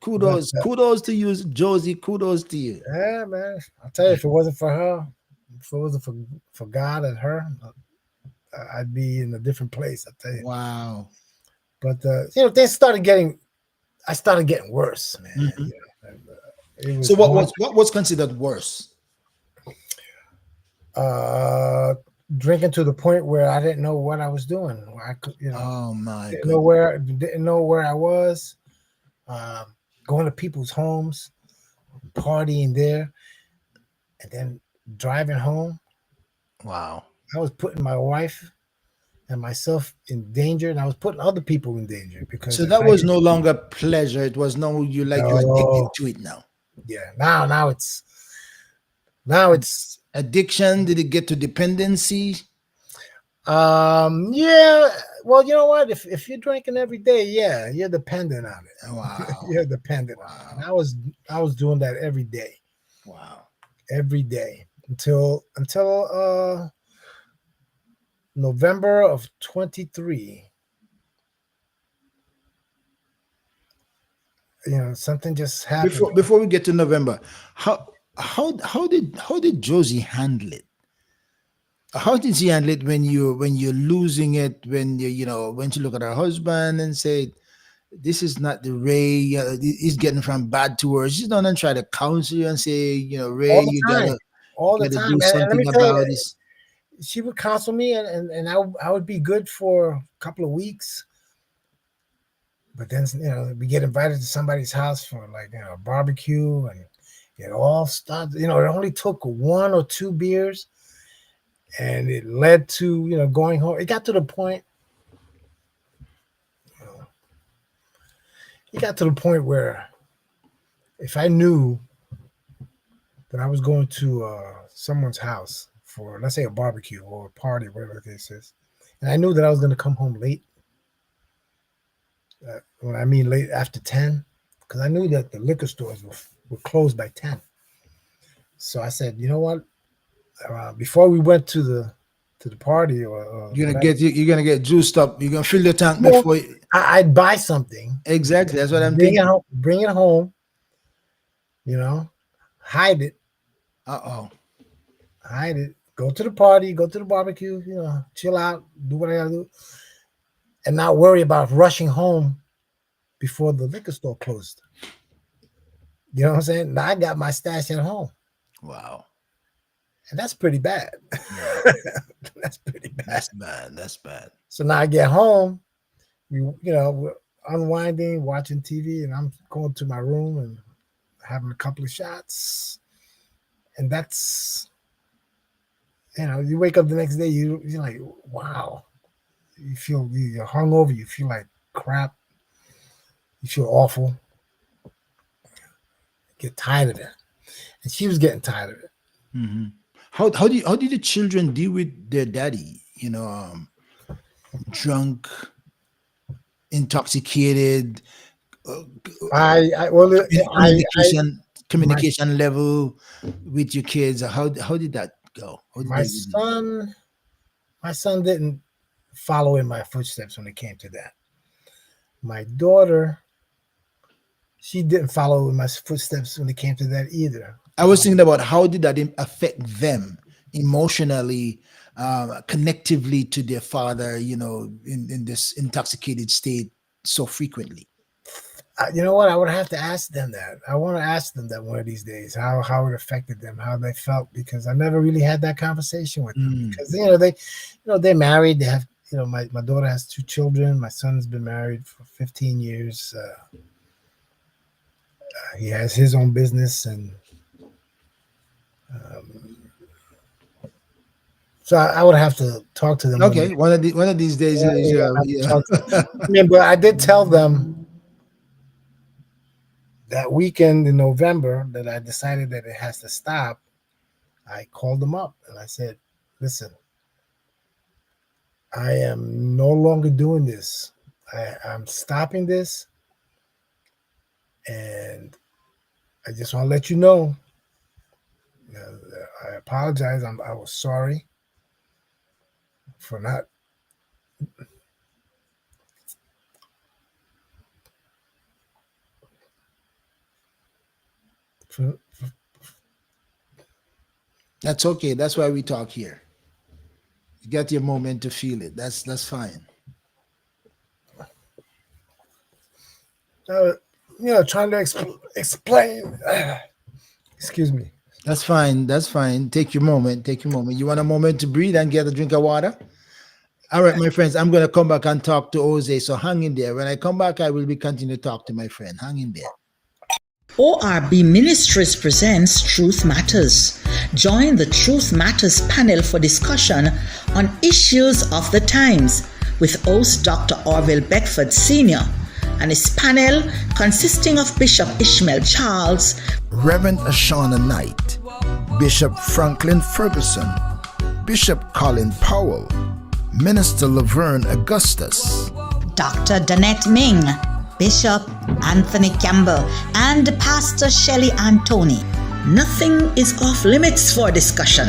B: But
A: Kudos to you, Josie. Kudos to you.
B: yeah, man, I'll tell you, if it wasn't for her, if it wasn't for God and her, I'd be in a different place. I tell you.
A: Wow.
B: But things started getting. I started getting worse, man.
A: Mhm.
B: It
A: So
B: was
A: what was considered worse?
B: uh, drinking to the point where I didn't know what I was doing. I could,
A: Oh my
B: didn't know
A: goodness.
B: where I was. Um, Going to people's homes, partying there, and then driving home.
A: Wow.
B: I was putting my wife and myself in danger, and I was putting other people in danger because
A: So
B: if
A: that
B: I
A: was
B: didn't
A: no longer pleasure. It was no you're addicted
B: know,
A: to it now.
B: yeah, now it's
A: Addiction, did it get to dependency?
B: yeah. Well, you know what? If you're drinking every day, yeah, you're dependent on it.
A: Wow.
B: You're dependent on it. And
A: Wow.
B: I was doing that
A: Wow.
B: every day until November of 23. Something just happened.
A: Before we get to November, how did Josie handle it? How did she handle it when you're losing it, when when she look at her husband and say, this is not the Ray, he's getting from bad to worse. She's not gonna try to counsel you and say, Ray,
B: All the
A: you
B: time,
A: gotta
B: all
A: you
B: the
A: gotta
B: time.
A: do
B: And let me
A: something
B: tell you,
A: about this.
B: she would counsel me, and I would be good for a couple of weeks. But then, we get invited to somebody's house for like, a barbecue, and it all started. It only took one or two beers, and it led to, going home. It got to the point. It got to the point where if I knew that I was going to someone's house for, let's say, a barbecue or a party, whatever the case is, and I knew that I was going to come home late. When I mean late, after 10, because I knew that the liquor stores were closed by 10. So I said, you know what? Before we went to the party, or whatever,
A: You're gonna get juiced up. You're gonna fill the tank
B: well,
A: before.
B: I'd buy something,
A: Exactly. That's what I'm
B: bring it
A: thinking.
B: home, you know, hide it,
A: Uh
B: go to the party, go to the barbecue, chill out, do what I gotta do, and not worry about rushing home before the liquor store closed. You know what I'm saying? Now I got my stash at home,
A: oh. Wow.
B: and that's pretty bad.
A: Yeah.
B: That's pretty bad.
A: That's bad. That's bad.
B: So now I get home, we're unwinding, watching TV, and I'm going to my room and having a couple of shots, and that's, you wake up the next day, you're like, wow, you're hungover, you feel like crap, you feel awful, get tired of it, and she was getting tired of it.
A: Mm-hmm. How did the children deal with their daddy? Drunk, intoxicated, uh,
B: I well,
A: communication
B: my
A: communication level with your kids. How did that go? How did
B: my
A: they do?
B: son my son didn't follow in my footsteps when it came to that. My daughter, she didn't follow in my footsteps when it came to that either.
A: I was thinking about how did that affect them emotionally, connectively to their father, in this intoxicated state so frequently.
B: You know what? I would have to ask them that. I want to ask them that one of these days, how it affected them, how they felt, because I never really had that conversation with them.
A: Mm.
B: Because they're married. They have, my daughter has two children. My son's been married for 15 years. He has his own business, and um, so I would have to talk to them one day.
A: Okay, one of these days,
B: Yeah, yeah, I have to
A: yeah.
B: talk to them. I mean, but I did tell them that weekend in November that I decided that it has to stop. I called them up and I said, listen, I am no longer doing this. I'm stopping this. And I just want to let you know, I apologize. I was sorry for not. For,
A: That's okay. That's why we talk here. You get your moment to feel it. That's fine.
B: uh, trying to explain. Excuse me.
A: That's fine. That's fine. Take your moment. Take your moment. You want a moment to breathe and get a drink of water? All right, my friends. I'm gonna come back and talk to Jose. So hang in there. When I come back, I will be continue to talk to my friend. Hang in there.
C: ORB Ministries presents Truth Matters. Join the Truth Matters panel for discussion on issues of the times with host Dr. Orville Beckford Sr. and his panel consisting of Bishop Ishmael Charles,
A: Reverend Ashana Knight, Bishop Franklin Ferguson, Bishop Colin Powell, Minister Laverne Augustus,
C: Dr. Danette Ming, Bishop Anthony Campbell, and Pastor Shelley Antoni. Nothing is off limits for discussion.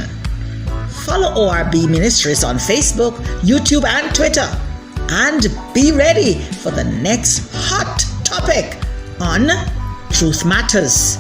C: Follow ORB Ministries on Facebook, YouTube, and Twitter. And be ready for the next hot topic on Truth Matters.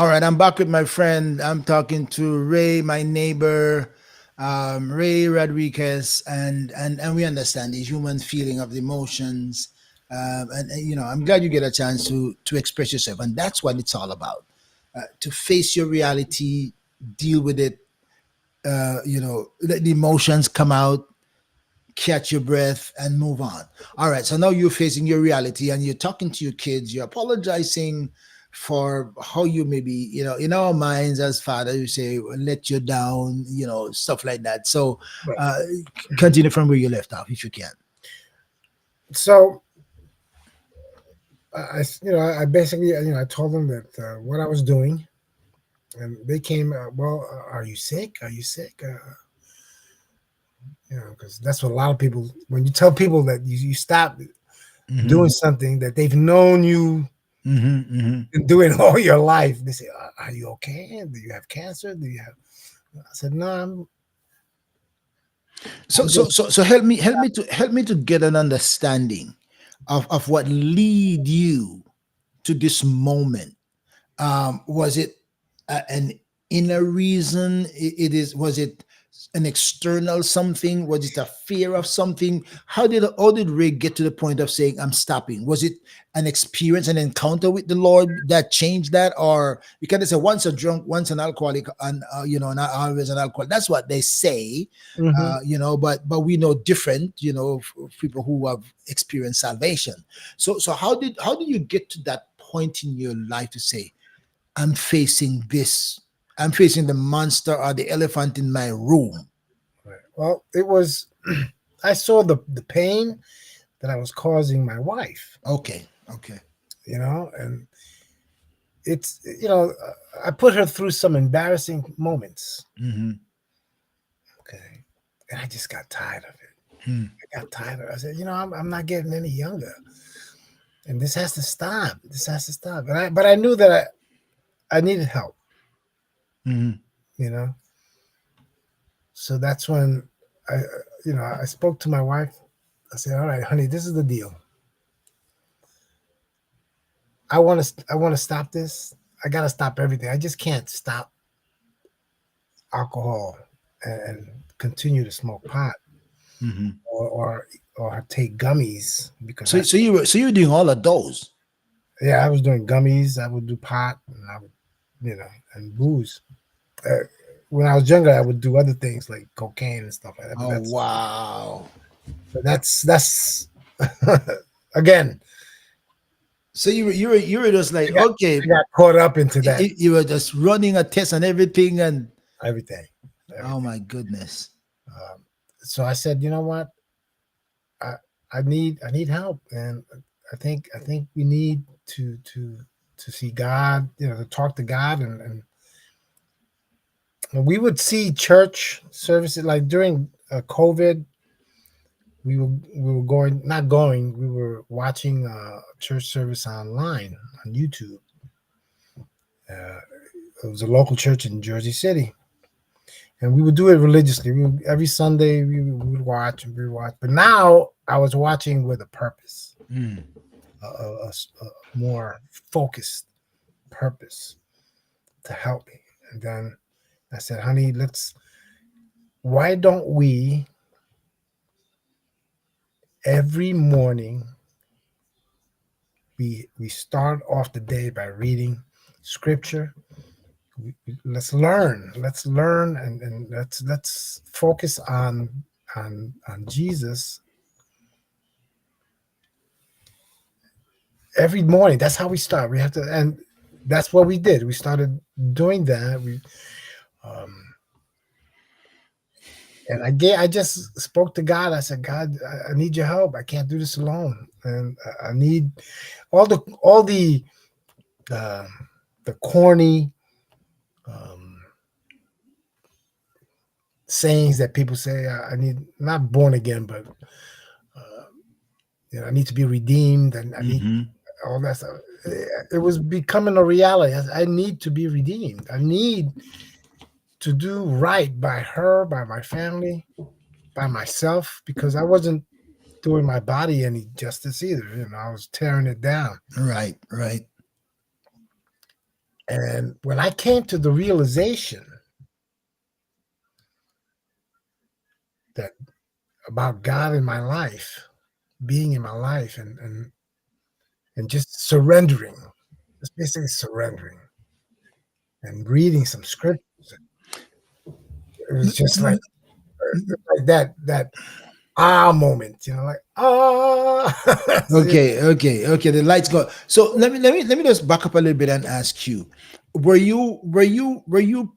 A: All right, I'm back with my friend. I'm talking to Ray, my neighbor, Ray Rodriquez, and we understand the human feeling of the emotions. I'm glad you get a chance to express yourself, and that's what it's all about. To face your reality, deal with it. Let the emotions come out, catch your breath, and move on. All right, so now you're facing your reality and you're talking to your kids, you're apologizing for how you maybe, in our minds as father, you say, let you down, stuff like that. So
B: Right.
A: uh, continue from where you left off if you can.
B: So I basically, I told them that what I was doing, and they came. Well, are you sick? Are you sick? Because that's what a lot of people. When you tell people that you stop
A: Mm-hmm.
B: doing something that they've known you
A: Mm-hmm. Mm-hmm.
B: been doing all your life, they say, "Are you okay? Do you have cancer? Do you have?" I said, "No,
A: So
B: I'm
A: so
B: just."
A: so so help me to get an understanding of what lead you to this moment. Was it an inner reason? Was it an external something? Was it a fear of something? How did Ray get to the point of saying I'm stopping? Was it an experience, an encounter with the Lord that changed that, or because they say once a drunk, once an alcoholic, and not always an alcoholic. That's what they say,
B: Mhm.
A: but we know different, people who have experienced salvation. So how did you get to that point in your life to say I'm facing this. I'm facing the monster or the elephant in my room.
B: Right. Well, it was. I saw the pain that I was causing my wife.
A: Okay. Okay.
B: And it's I put her through some embarrassing moments.
A: Mm-hmm.
B: Okay, and I just got tired of it.
A: Hmm.
B: I got tired of it. I said, I'm not getting any younger, and this has to stop. This has to stop. But I knew that I needed help.
A: Mm-hmm.
B: You know, so that's when I spoke to my wife. I said, "All right, honey, this is the deal. I want to stop this. I got to stop everything. I just can't stop alcohol and continue to smoke pot
A: Mm-hmm.
B: or take gummies because
A: So
B: that's
A: so you were doing all of those.
B: yeah, I was doing gummies. I would do pot and I would and booze. Uh, when I was younger, I would do other things like cocaine and stuff like that. But
A: Oh wow.
B: that's again.
A: So you were just like
B: I got
A: okay,
B: I got caught up into that
A: you were just running a test and everything and
B: everything,
A: oh
B: everything.
A: my goodness.
B: So I said, you know what? I I need help, and I think we need to see God, to talk to God, and we would see church services like during COVID. We were going, not going. We were watching church service online on YouTube. Uh, it was a local church in Jersey City, and we would do it religiously. Every Sunday we would watch and we would watch. But now I was watching with a purpose,
A: Mm.
B: a more focused purpose to help me. And then I said, "Honey, why don't we every morning we start off the day by reading scripture. Let's learn and let's focus on Jesus every morning. That's how we start. We have to, and that's what we did. We started doing that. Um, and I just spoke to God. I said, God, I need your help. I can't do this alone, and I need all uh, the corny um, sayings that people say. I need, not born again, but uh, I need to be redeemed, and I need
A: Mm-hmm.
B: all that stuff. It was becoming a reality. I need to be redeemed. I need to do right by her, by my family, by myself, because I wasn't doing my body any justice either. I was tearing it down.
A: Right. Right.
B: And when I came to the realization that about God in my life, being in my life, and just surrendering, just basically surrendering and reading some scriptures, it was just like that moment, like
A: Okay, okay, okay. The lights go. So let me just back up a little bit and ask you: were you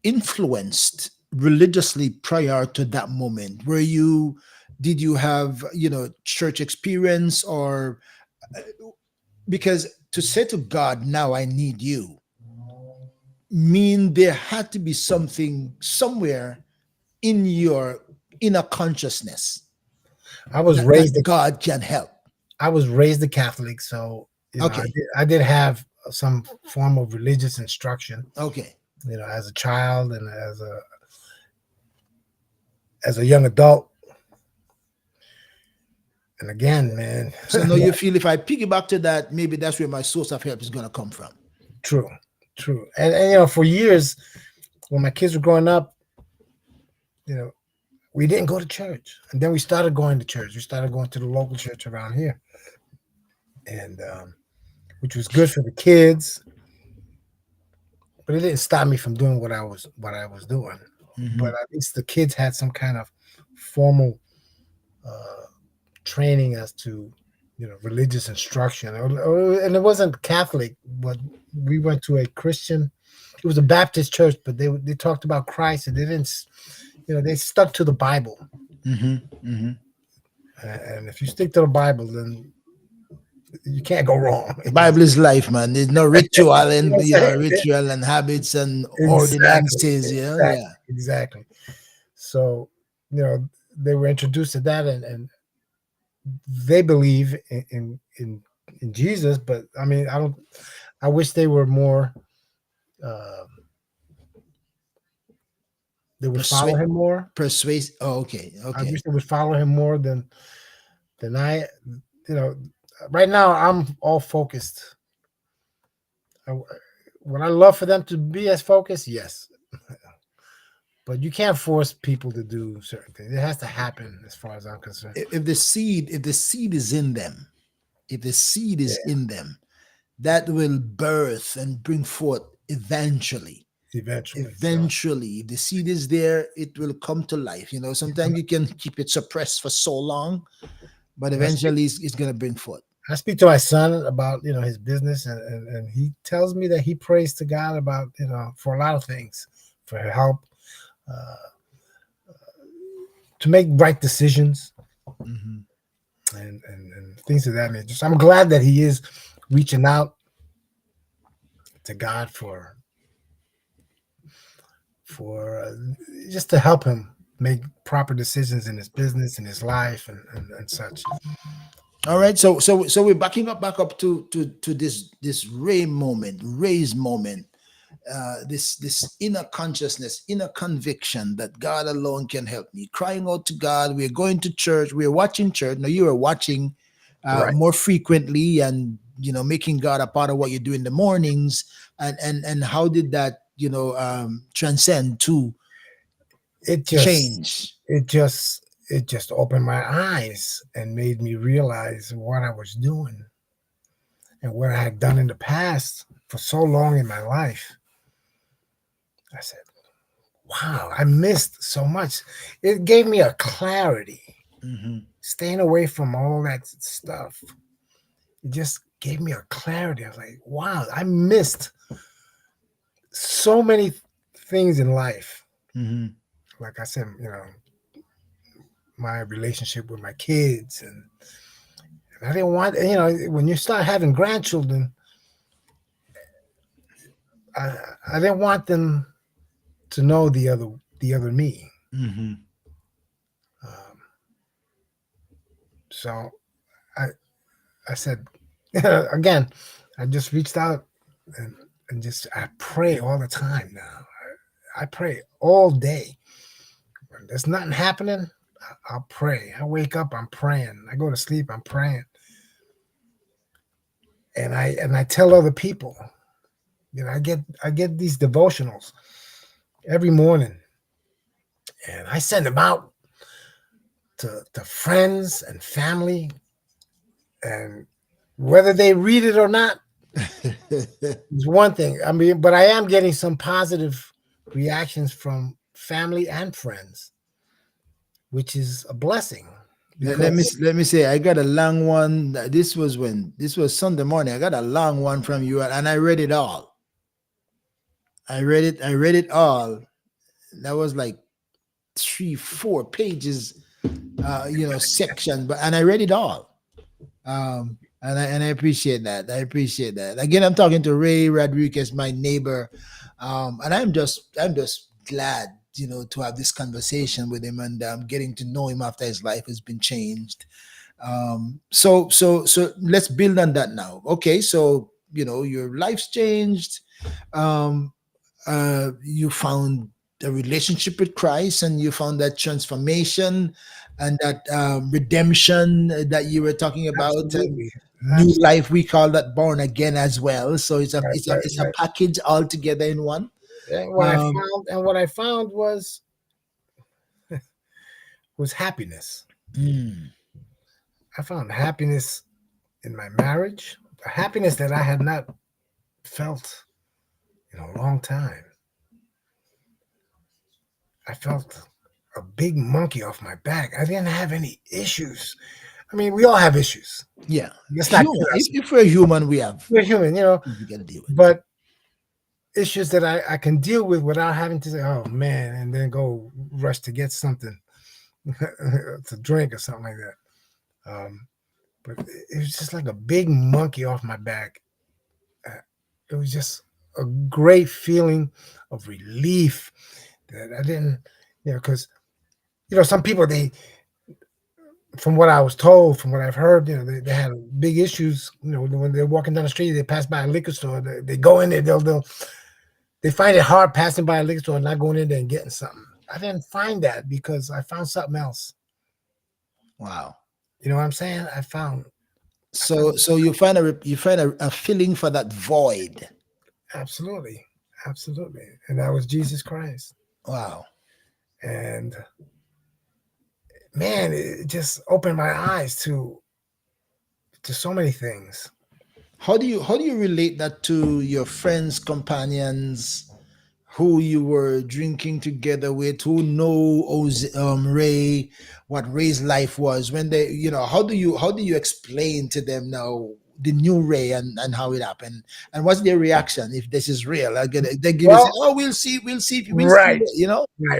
A: influenced religiously prior to that moment? Did you have church experience, or because to say to God, "Now I need you," mean there had to be something somewhere in your inner consciousness
B: I was
A: that
B: raised
A: God can help.
B: I was raised a Catholic, so
A: Okay,
B: I did have some form of religious instruction,
A: okay.
B: as a child and as a young adult. And again, man,
A: So now you feel if I piggyback to that, maybe that's where my source of help is going to come from.
B: true, true. And for years when my kids were growing up, you know, we didn't go to church, and then we started going to church. We started going to the local church around here, and which was good for the kids, but it didn't stop me from doing what I was doing. But
A: Hmm.
B: at least the kids had some kind of formal uh, training as to religious instruction, and it wasn't Catholic, but we went to a Christian. It was a Baptist church, but they talked about Christ, and they didn't. They stuck to the Bible,
A: Hmm. Hmm.
B: and if you stick to the Bible, then you can't go wrong.
A: Bible is life, man. There's no ritual
B: You know
A: and
B: what I'm saying?
A: ritual and habits and
B: Exactly,
A: ordinances.
B: exactly,
A: Yeah.
B: exactly. So, they were introduced to that, and they believe in Jesus, but I mean, I don't. I wish they were more. Uh, they would follow
A: Persuade,
B: him more.
A: persuade. Oh, okay,
B: I
A: okay.
B: wish they would follow him more than I. You know, right now I'm all focused. I, would I love for them to be as focused? Yes, but you can't force people to do certain things. It has to happen, as far as I'm concerned.
A: If the seed is in them, if the seed is
B: Yeah,
A: in them, that will birth and bring forth eventually.
B: eventually. So
A: Eventually, if the seed is there, it will come to life. Sometimes you can keep it suppressed for so long, but
B: I speak,
A: eventually it's going to bring forth.
B: I speak to my son about his business, and he tells me that he prays to God about for a lot of things, for help, uh, to make right decisions,
A: Hmm.
B: and things of that nature. So I'm glad that he is reaching out to God for just to help him make proper decisions in his business, in his life, and such.
A: All right, so we're backing up back up to this Ray's moment, this inner consciousness, inner conviction that God alone can help me. Crying out to God, we're going to church, we're watching church. Now you are watching
B: Right.
A: more frequently, and making God a part of what you do in the mornings, and how did that transcend to
B: It just
A: change?
B: it just it just opened my eyes and made me realize what I was doing and what I had done in the past for so long in my life. I said, wow, I missed so much. It gave me a clarity.
A: Hmm.
B: Staying away from all that stuff, it just gave me a clarity. I was like, wow, I missed so many things in life.
A: Hmm.
B: Like I said, my relationship with my kids, and I didn't want, when you start having grandchildren, I, I didn't want them to know the other me.
A: Hmm.
B: Um, so I I said again, I just reached out, and just I pray all the time now. I pray all day. When there's nothing happening, I'll pray. I wake up, I'm praying. I go to sleep, I'm praying. And I tell other people I get these devotionals every morning, and I send them out to friends and family, and whether they read it or not is one thing. I mean, but I am getting some positive reactions from family and friends, which is a blessing because
A: let me say I got a long one. This was Sunday morning. I got a long one from you, and I read it all. I read it all. That was like 3 4 pages, section, but and I read it all. And I appreciate that. I appreciate that. Again, I'm talking to Ray Rodriguez, my neighbor, and I'm just glad, to have this conversation with him and getting to know him after his life has been changed. So let's build on that now. Okay, so your life's changed. Um, you found a relationship with Christ, and you found that transformation and that redemption that you were talking about, and
B: absolutely,
A: new
B: absolutely,
A: life. We call that born again as well. So
B: right, right,
A: it's a
B: right.
A: package all together in one. Um,
B: And what I found was happiness.
A: mm,
B: I found happiness in my marriage, a happiness that I had not felt in a long time. I felt a big monkey off my back. I didn't have any issues. I mean, we all have issues.
A: yeah,
B: Let's not
A: human.
B: kid ourselves.
A: If we're human, we have
B: We're human,
A: things we got to deal with.
B: but issues that I can deal with without having to say, oh man, and then go rush to get something to drink or something like that. But it was just like a big monkey off my back. Uh, It was just a great feeling of relief that I didn't, because some people from what I was told, from what I've heard, they had big issues. When they're walking down the street, they pass by a liquor store, they go in there, they find it hard passing by a liquor store and not going in there and getting something. I didn't find that because I found something else.
A: Wow.
B: You know what I'm saying? I
A: So
B: found
A: you find a feeling for that void.
B: absolutely, absolutely, and that was Jesus Christ.
A: Wow.
B: And man, it just opened my eyes to so many things.
A: How do you relate that to your friends, companions, who you were drinking together with, who know Ray, what Ray's life was when they, how do you explain to them now the new Ray, and how it happened, and what's their reaction if this is real? Like, they give you say,
B: Well,
A: oh, we'll see,
B: right,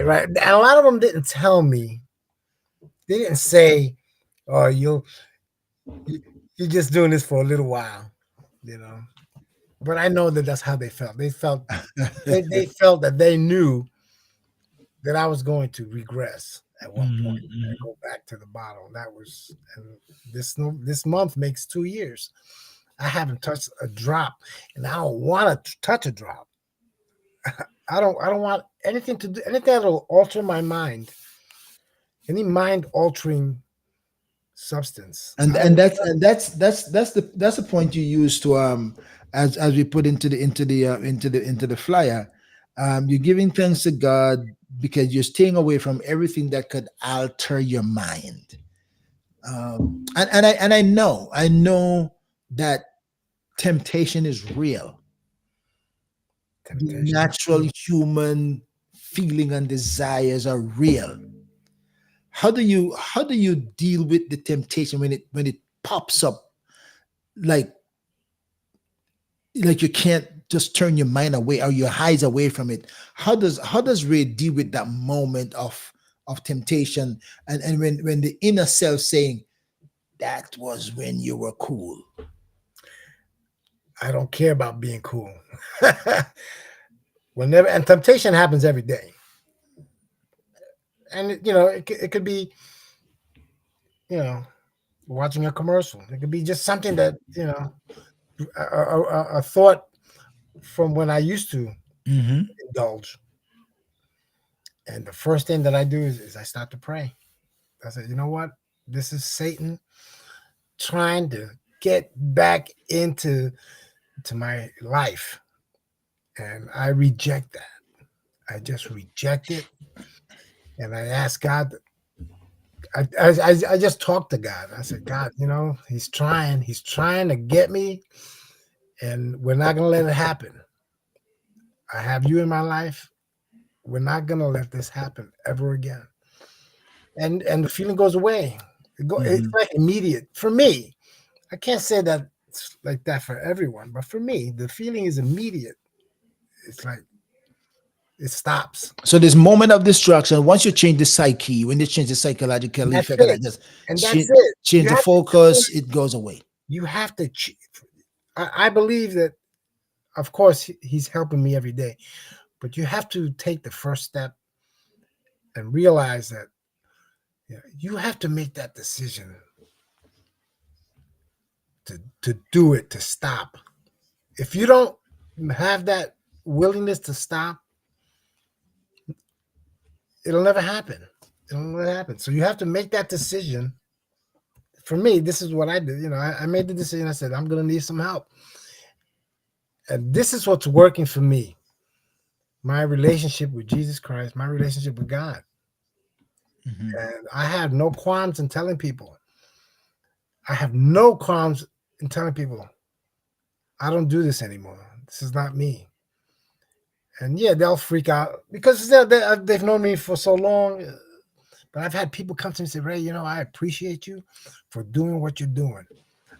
B: right. And a lot of them didn't tell me. They didn't say, "Oh, you you're just doing this for a little while," you know. But I know that that's how they felt. They felt that they knew that I was going to regress at one point and
A: Mhm.
B: go back to the bottle. That was and this month makes 2 years. I haven't touched a drop, and I don't want to touch a drop. I don't want anything to do anything that'll alter my mind. Any mind altering substance.
A: and
B: I don't.
A: that's the point you use to as we put into the flyer. You're giving thanks to God because you're staying away from everything that could alter your mind. And I know that temptation is real. The
B: Temptation.
A: natural human feeling and desires are real. How do you deal with the temptation when it pops up, like you can't just turn your mind away or your eyes away from it? How does Ray deal with that moment of temptation, and when the inner self saying that was when you were cool?
B: I don't care about being cool. Whenever and temptation happens every day, and it could be you know watching a commercial. It could be just something that a thought from when I used to
A: Hmm.
B: indulge. And the first thing that I do is I start to pray. I said, you know what? This is Satan trying to get back into my life. And I reject that. I just reject it. And I ask God, I just talked to God. I said, God, he's trying to get me, and we're not going to let it happen. I have you in my life. We're not going to let this happen ever again. And the feeling goes away. It's
A: Hmm.
B: like immediate for me. I can't say that it's like that for everyone, but for me, the feeling is immediate. It's like it stops.
A: So this moment of distraction, once you change the psyche, when you change the
B: And
A: psychological
B: that's
A: effect,
B: it.
A: like just
B: And that's
A: change,
B: it.
A: change
B: You
A: the
B: have
A: focus, it goes away.
B: you have to. I believe that, of course, he's helping me every day, but you have to take the first step and realize that you have to make that decision to do it, to stop. If you don't have that willingness to stop, it'll never happen. It'll never happen. So you have to make that decision. For me, this is what I did. I made the decision. I said, I'm going to need some help. And this is what's working for me. My relationship with Jesus Christ, my relationship with God.
A: Hmm.
B: And I have no qualms in telling people. I have no qualms in telling people, I don't do this anymore. This is not me. And yeah, they'll freak out because they've known me for so long. But I've had people come to me and say, Ray, I appreciate you for doing what you're doing.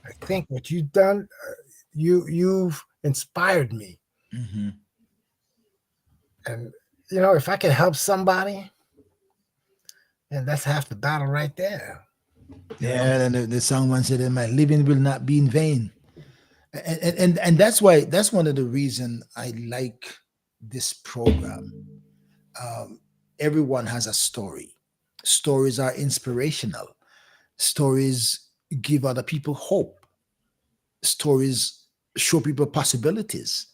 B: I think what you've done, you've inspired me.
A: Hmm.
B: And, if I can help somebody, and that's half the battle right there. You know,
A: Yeah, and the song one said, "My living will not be in vain," and that's one of the reason I like this program. Um, Everyone has a story. Stories are inspirational. Stories give other people hope. Stories show people possibilities.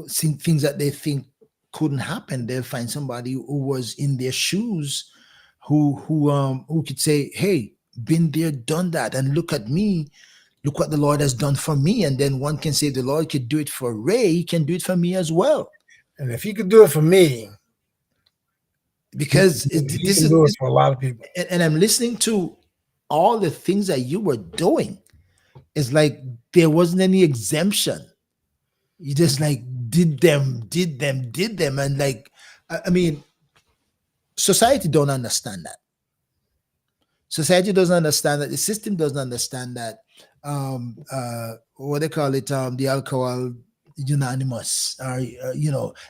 A: Things that they think couldn't happen. They'll find somebody who was in their shoes, who could say, "Hey, been there, done that, and look at me. Look what the Lord has done for me." And then one can say, "The Lord could do it for Ray. He can do it for me as well."
B: and if he could do it for me,
A: Because
B: he
A: this
B: can
A: is
B: do it
A: this,
B: for a lot of people.
A: and I'm listening to all the things that you were doing. It's like there wasn't any exemption. You just like did them, and like I mean, society don't understand that. Society doesn't understand that. The system doesn't understand that. What they call it, the alcohol unanimous, or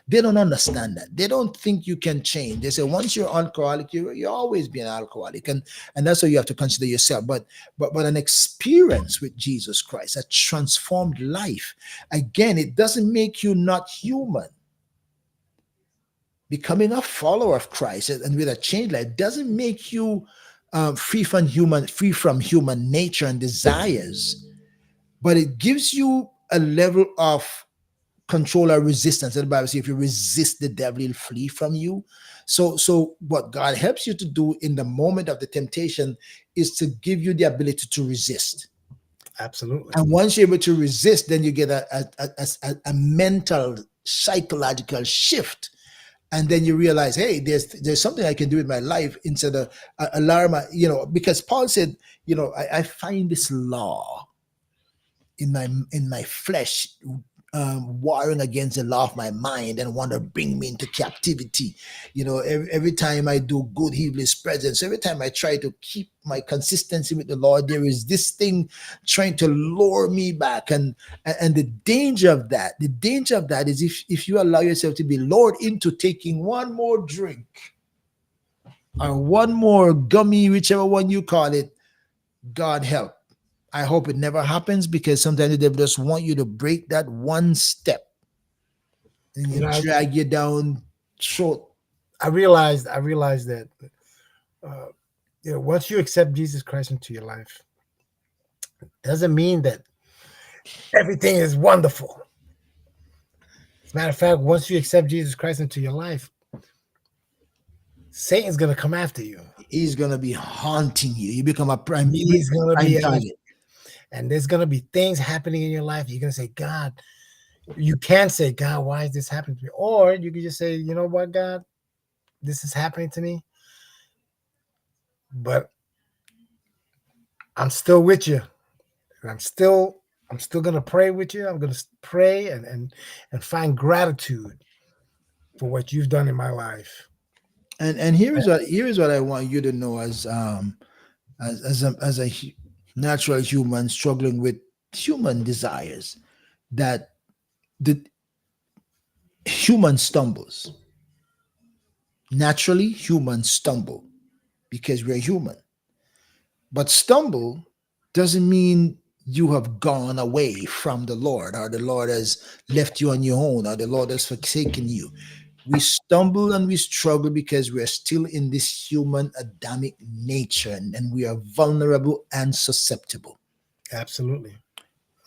A: they don't understand that. They don't think you can change. They say once you're alcoholic, you always be an alcoholic, and that's how you have to consider yourself. But an experience with Jesus Christ, a transformed life. Again, it doesn't make you not human. Becoming a follower of Christ and with a changed life doesn't make you free from human nature and desires, but it gives you a level of control or resistance. And the Bible says, if you resist the devil, he'll flee from you. So what God helps you to do in the moment of the temptation is to give you the ability to resist.
B: Absolutely.
A: And once you're able to resist, then you get a mental, psychological shift, and then you realize, hey, there's something I can do with my life instead of alarm. Because Paul said, I find this law in my flesh, warring against the law of my mind and want to bring me into captivity. Every time I do good, evil is present. So every time I try to keep my consistency with the Lord, there is this thing trying to lure me back. And the danger of that is if you allow yourself to be lured into taking one more drink or one more gummy, whichever one you call it. God help. I hope it never happens, because sometimes the devil just want you to break that one step and
B: You
A: you
B: know, I,
A: drag you down short.
B: I realized that uh, once you accept Jesus Christ into your life, doesn't mean that everything is wonderful. As a matter of fact, once you accept Jesus Christ into your life, Satan's gonna come after you.
A: He's gonna be haunting you. You become a prime
B: He's gonna
A: prime
B: be
A: target.
B: and there's gonna be things happening in your life. You're gonna say, God, You can say, God, why is this happening to me? Or you can just say, you know what, God, this is happening to me, but I'm still with you. And I'm still gonna pray with you. I'm gonna pray and find gratitude for what you've done in my life.
A: And here is what I want you to know as a natural human struggling with human desires, that the human stumbles. Naturally, humans stumble because we're human. But stumble doesn't mean you have gone away from the Lord, or the Lord has left you on your own, or the Lord has forsaken you. We stumble and we struggle because we're still in this human Adamic nature, and we are vulnerable and susceptible.
B: Absolutely.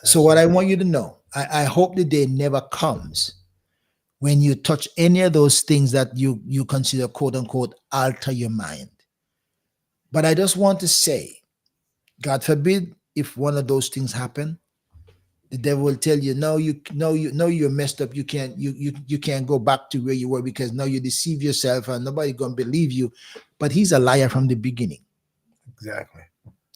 A: So, what
B: Absolutely.
A: I want you to know, I hope the day never comes when you touch any of those things that you consider quote unquote alter your mind. But I just want to say, God forbid if one of those things happen, the devil will tell you, no, you're messed up. You can't go back to where you were, because now you deceive yourself and nobody gonna believe you. But he's a liar from the beginning.
B: Exactly.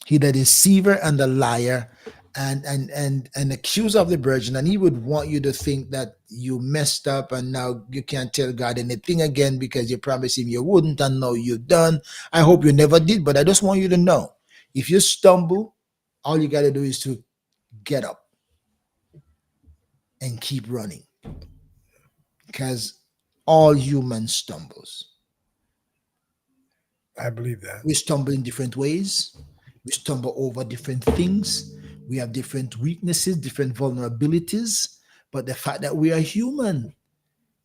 A: He the deceiver and the liar, and accuser of the virgin, and he would want you to think that you messed up and now you can't tell God anything again because you promised him you wouldn't, and now you're done. I hope you never did, but I just want you to know, if you stumble, all you got to do is to get up and keep running, because all humans stumbles.
B: I believe that.
A: We stumble in different ways. We stumble over different things. We have different weaknesses, different vulnerabilities. But the fact that we are human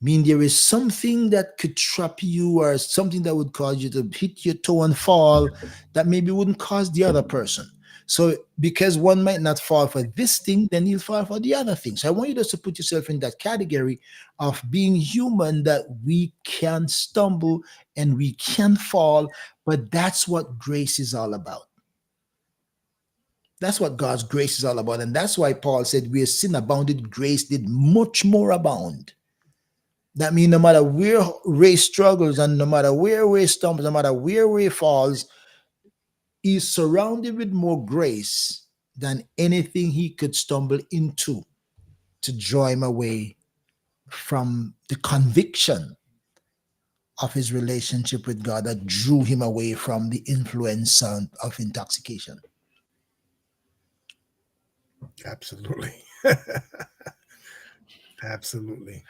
A: mean there is something that could trap you, or something that would cause you to hit your toe and fall, that maybe wouldn't cause the other person. So because one might not fall for this thing, then you'll fall for the other thing. So I want you just to put yourself in that category of being human, that we can stumble and we can fall, but that's what grace is all about. That's what God's grace is all about. And that's why Paul said, where sin abounded, grace did much more abound. That means no matter where Ray struggles, and no matter where Ray stumbles, no matter where Ray falls, he's surrounded with more grace than anything he could stumble into to draw him away from the conviction of his relationship with God, that drew him away from the influence of intoxication.
B: Absolutely. Absolutely.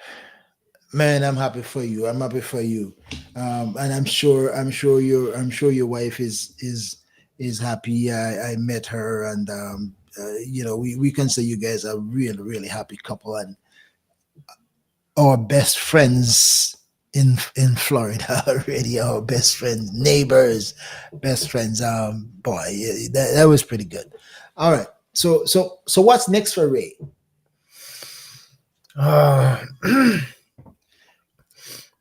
A: Man, I'm happy for you. I'm happy for you, and I'm sure your wife is happy. I met her, and we can say you guys are really really happy couple, and our best friends in Florida already. Our best friends, neighbors, best friends. Boy, yeah, that was pretty good. All right. So what's next for Ray?
B: Uh,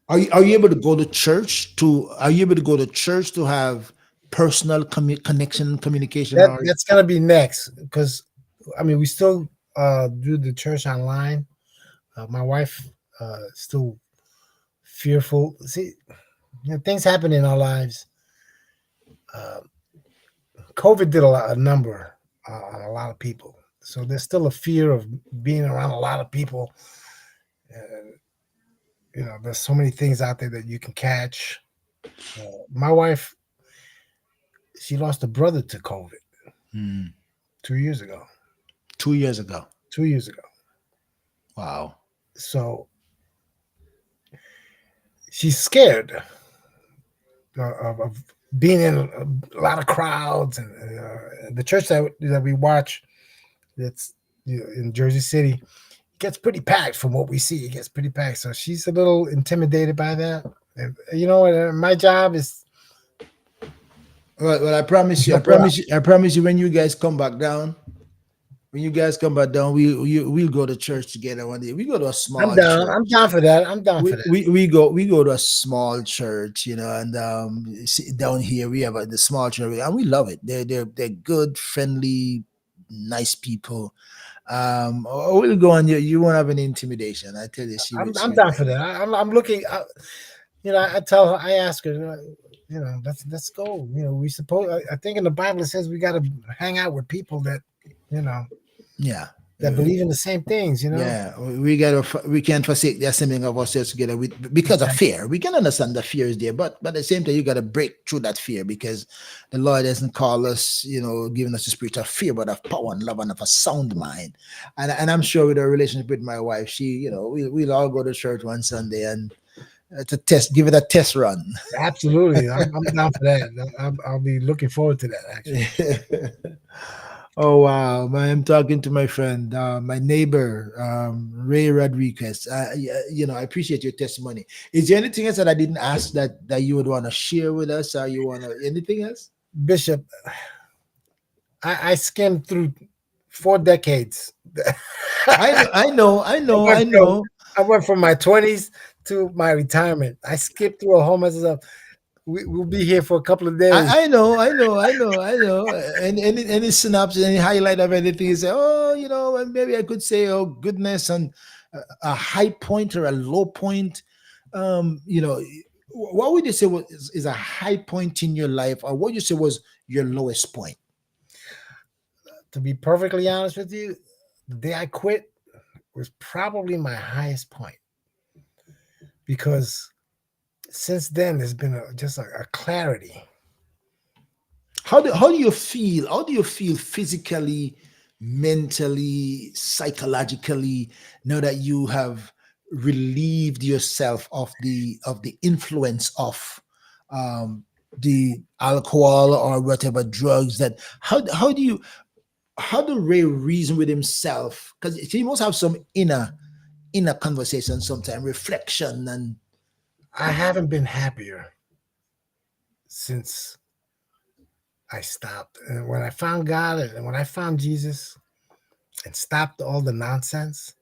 A: Are you able to go to church to? Are you able to go to church to have personal connection, communication,
B: that
A: or
B: that's gonna be next, because I mean we still do the church online. My wife still fearful. See, things happen in our lives. Uh, COVID did a number on a lot of people, so there's still a fear of being around a lot of people. Uh, there's so many things out there that you can catch. My wife, she lost a brother to COVID
A: Hmm,
B: 2 years ago.
A: 2 years ago?
B: 2 years ago.
A: Wow.
B: So she's scared of being in a lot of crowds, and the church that we watch, that's in Jersey City, gets pretty packed. From what we see, it gets pretty packed. So she's a little intimidated by that. And you know what? My job is
A: Well, I promise you, I
B: jump around.
A: promise you, I promise you, when you guys come back down, we'll go to church together one day. We go to a
B: I'm
A: small
B: down.
A: church.
B: I'm down for that. I'm down for
A: we,
B: that.
A: we, we go we go to a small church, and down here we have the small church, and we love it. They're good, friendly, nice people. We'll go on. You won't have any intimidation. I tell you,
B: I'm
A: she
B: down for that. I'm looking. I tell her, I ask her, let's go. We suppose. I think in the Bible it says we got to hang out with people that, you know,
A: yeah.
B: that believe in the same things.
A: Yeah, we can't forsake the assembling of ourselves together because of
B: Exactly.
A: fear. We can understand the fear is there, but at the same time, you got to break through that fear because the Lord doesn't call us, giving us the spirit of fear, but of power and love and of a sound mind. And I'm sure with our relationship with my wife, we'll all go to church one Sunday and to give it a test run.
B: Absolutely, I'm down for that. I'll be looking forward to that. Actually,
A: Oh wow, I'm talking to my friend, my neighbor, Ray Rodriquez. I appreciate your testimony. Is there anything else that I didn't ask that you would want to share with us, or you want to anything else?
B: Bishop, I skimmed through 4 decades.
A: I know, I know, I
B: I
A: know,
B: went
A: I
B: from
A: know.
B: I went from my 20s to my retirement. I skipped through a whole mess of stuff. We'll be here for a couple of days.
A: I know, I know, I know, I know. And any synopsis, any highlight of anything, you say, oh, and maybe I could say, oh goodness, and a high point or a low point. What would you say is a high point in your life, or what you say was your lowest point?
B: To be perfectly honest with you, the day I quit was probably my highest point because since then there's been just a clarity.
A: How do you feel? How do you feel physically, mentally, psychologically now that you have relieved yourself of the influence of um, the alcohol or whatever drugs that how do Ray reason with himself? Because he must have some inner conversation sometime, reflection and
B: I haven't been happier since I stopped. And when I found God and when I found Jesus and stopped all the nonsense,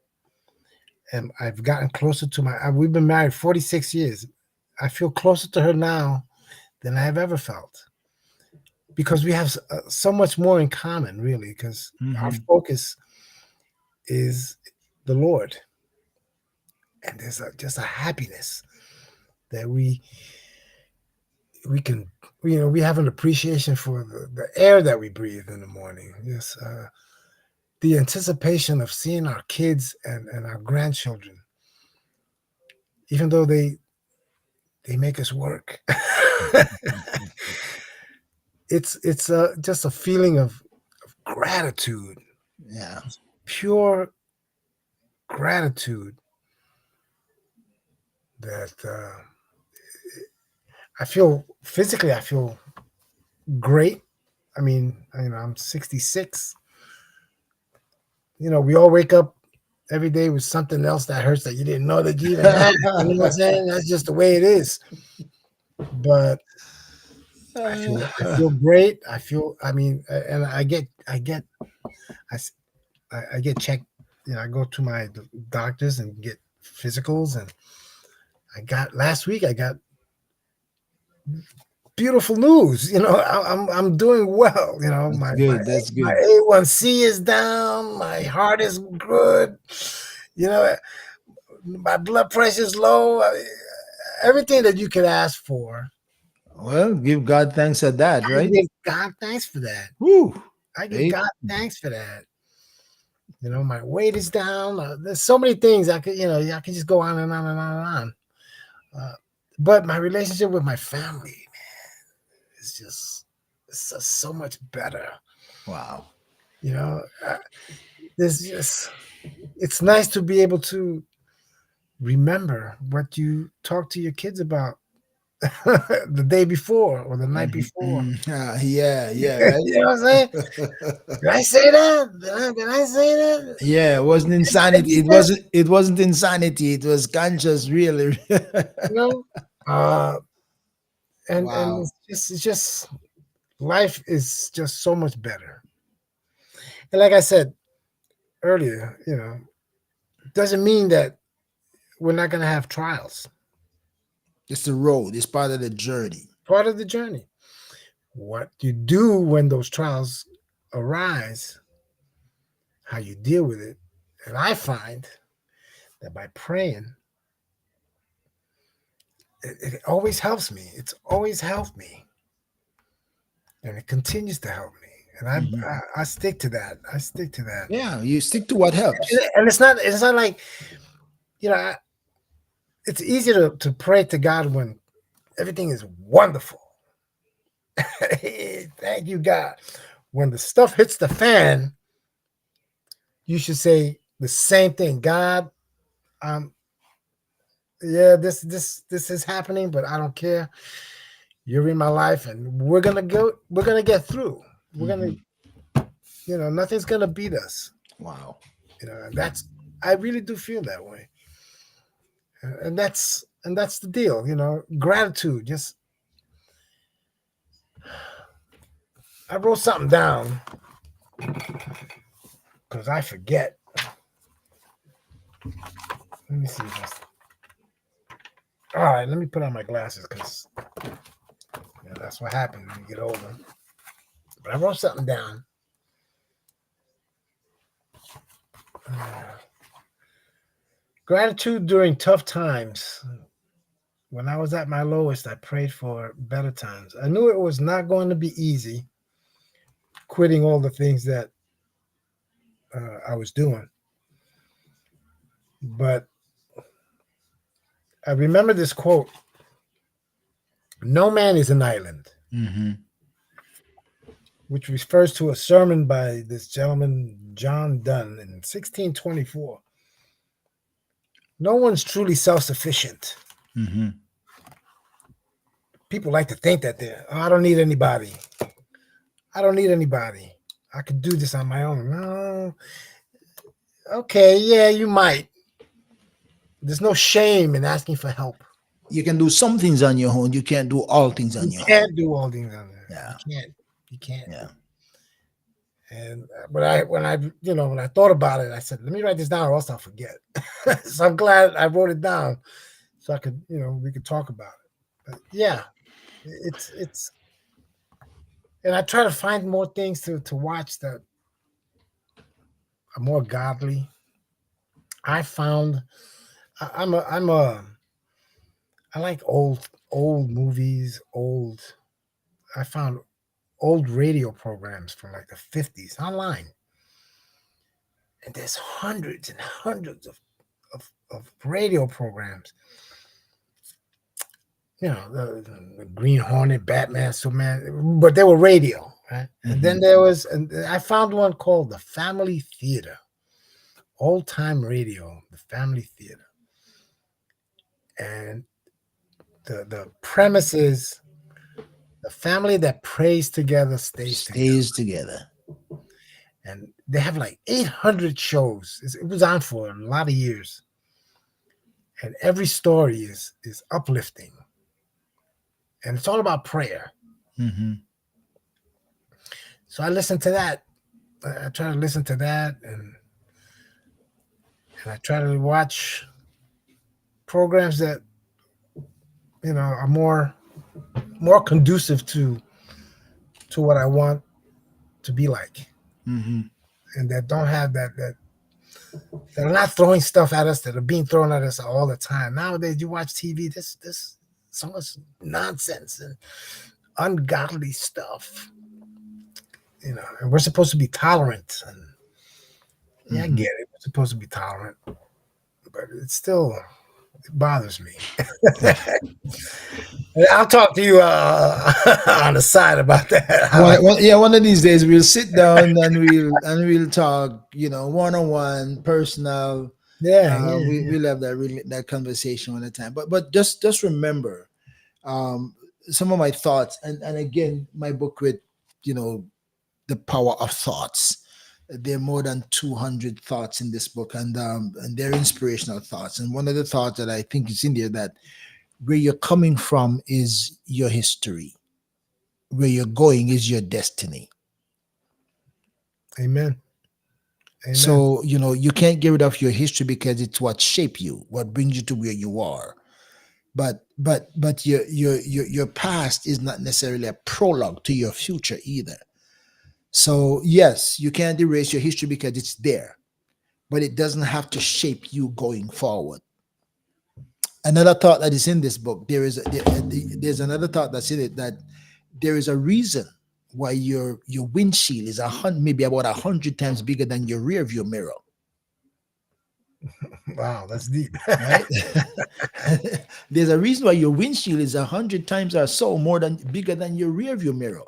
B: and I've gotten closer to we've been married 46 years. I feel closer to her now than I have ever felt because we have so much more in common, really, because our
A: Mhm.
B: focus is the Lord. And there's just a happiness that we can, we have an appreciation for the air that we breathe in the morning. Yes, the anticipation of seeing our kids and our grandchildren, even though they make us work. It's just a feeling of gratitude,
A: Yeah.
B: pure gratitude that I feel physically. I feel great. I mean, I'm 66. We all wake up every day with something else that hurts that you didn't know that you even had. You know what I'm saying? That's just the way it is. But I feel great. I mean, and I, s- I get checked. I go to my doctors and get physicals, and last week I got beautiful news. I'm doing well.
A: That's
B: My
A: good. That's
B: my
A: good.
B: A1C is down. My heart is good. You know, my blood pressure is low. Everything that you could ask for.
A: Well, give God thanks at that,
B: I
A: right?
B: give God thanks for that.
A: Woo.
B: I give
A: Hey,
B: God thanks for that. My weight is down. There's so many things I could just go on and on and on and on. Uh, but my relationship with my family is it's just so much better.
A: wow.
B: You know, uh, there's just it's nice to be able to remember what you talk to your kids about the day before or the night
A: Mhm,
B: before.
A: mhm. Yeah, yeah,
B: You know what I'm saying?
A: right.
B: Did I say that? Did I say that?
A: Yeah, it wasn't
B: Did
A: insanity.
B: you
A: It
B: say that?
A: wasn't. It wasn't insanity. It was conscious, really.
B: You know? Uh, and
A: Wow.
B: it's just life is just so much better. And like I said earlier, doesn't mean that we're not going to have trials.
A: It's the road. It's part of the journey.
B: Part of the journey. What you do when those trials arise, how you deal with it. And I find that by praying, it always helps me. It's always helped me, and it continues to help me. And
A: Mhm.
B: I stick to that. I stick to that.
A: Yeah, you stick to what helps.
B: And it's not like, you know I, it's easy to pray to God when everything is wonderful. Thank you, God. When the stuff hits the fan, you should say the same thing. God, um, yeah, this is happening, but I don't care. You're in my life, and we're gonna go. We're gonna get through. We're gonna,
A: Hmm.
B: nothing's gonna beat us.
A: Wow.
B: And that's, I really do feel that way, and that's the deal. Gratitude. Just, I wrote something down because I forget. Let me see this. All right, let me put on my glasses because that's what happens when you get older. But I wrote something down. Gratitude during tough times. When I was at my lowest, I prayed for better times. I knew it was not going to be easy quitting all the things that I was doing. But I remember this quote: "No man is an island,"
A: Hmm.
B: which refers to a sermon by this gentleman, John Donne, in 1624. No one's truly self sufficient.
A: Hmm.
B: People like to think that I don't need anybody. I don't need anybody. I could do this on my own. No. Okay, yeah, you might. There's no shame in asking for help.
A: You can do some things on your own. You can't do all things on
B: You
A: your own.
B: can't do all things on there. You
A: Yeah.
B: can't. You can't.
A: Yeah.
B: And when I thought about it, I said, let me write this down or else I'll forget. So I'm glad I wrote it down so I could, we could talk about it. But yeah, it's and I try to find more things to watch that are more godly. I found I like old movies, I found old radio programs from like the 50s online. And there's hundreds and hundreds of radio programs. The Green Hornet, Batman, Superman, but they were radio, right? And then and I found one called the Family Theater, old time radio, the Family Theater. And the premise is the family that prays together stays together.
A: Stays together.
B: And they have like 800 shows. It was on for a lot of years. And every story is uplifting. And it's all about prayer.
A: Hmm.
B: So I listen to that. I try to listen to that, and I try to watch programs that are more conducive to what I want to be like,
A: Hmm.
B: and that don't have that are not throwing stuff at us that are being thrown at us all the time. Nowadays, you watch TV, this so much nonsense and ungodly stuff. And we're supposed to be tolerant, and yeah, I
A: Hmm.
B: get it. We're supposed to be tolerant, but it bothers me. I'll talk to you on the side about that.
A: Yeah, one of these days we'll sit down and we'll talk. One on one, personal.
B: Yeah, yeah,
A: We'll have that conversation all the time. But just remember, some of my thoughts, and again, my book with you know the power of thoughts. There are more than 200 thoughts in this book, and they're inspirational thoughts. And one of the thoughts that I think is in there, that where you're coming from is your history, where you're going is your destiny.
B: amen, amen,
A: So you can't get rid of your history because it's what shaped you, what brings you to where you are. But your past is not necessarily a prologue to your future either. So yes, you can't erase your history because it's there, but it doesn't have to shape you going forward. Another thought that is in this book, there's another thought that's in it, that there is a reason why your windshield is maybe about 100 times bigger than your rear view mirror,
B: Wow, that's deep.
A: right? There's a reason why your windshield is 100 times or so more than bigger than your rear view mirror,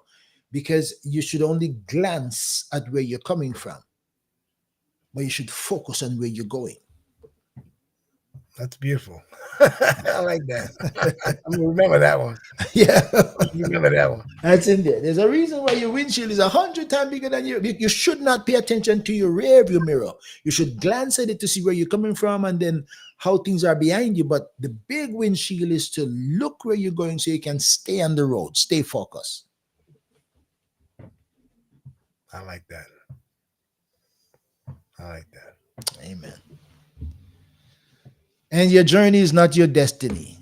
A: because you should only glance at where you're coming from, but you should focus on where you're going.
B: That's beautiful. I like that. I'm gonna remember that one.
A: Yeah.
B: Remember that one.
A: That's in there. There's a reason why your windshield is 100 times bigger than your. You should not pay attention to your rear view mirror. You should glance at it to see where you're coming from and then how things are behind you. But the big windshield is to look where you're going so you can stay on the road, stay focused.
B: I like that. I like that.
A: Amen. And your journey is not your destiny.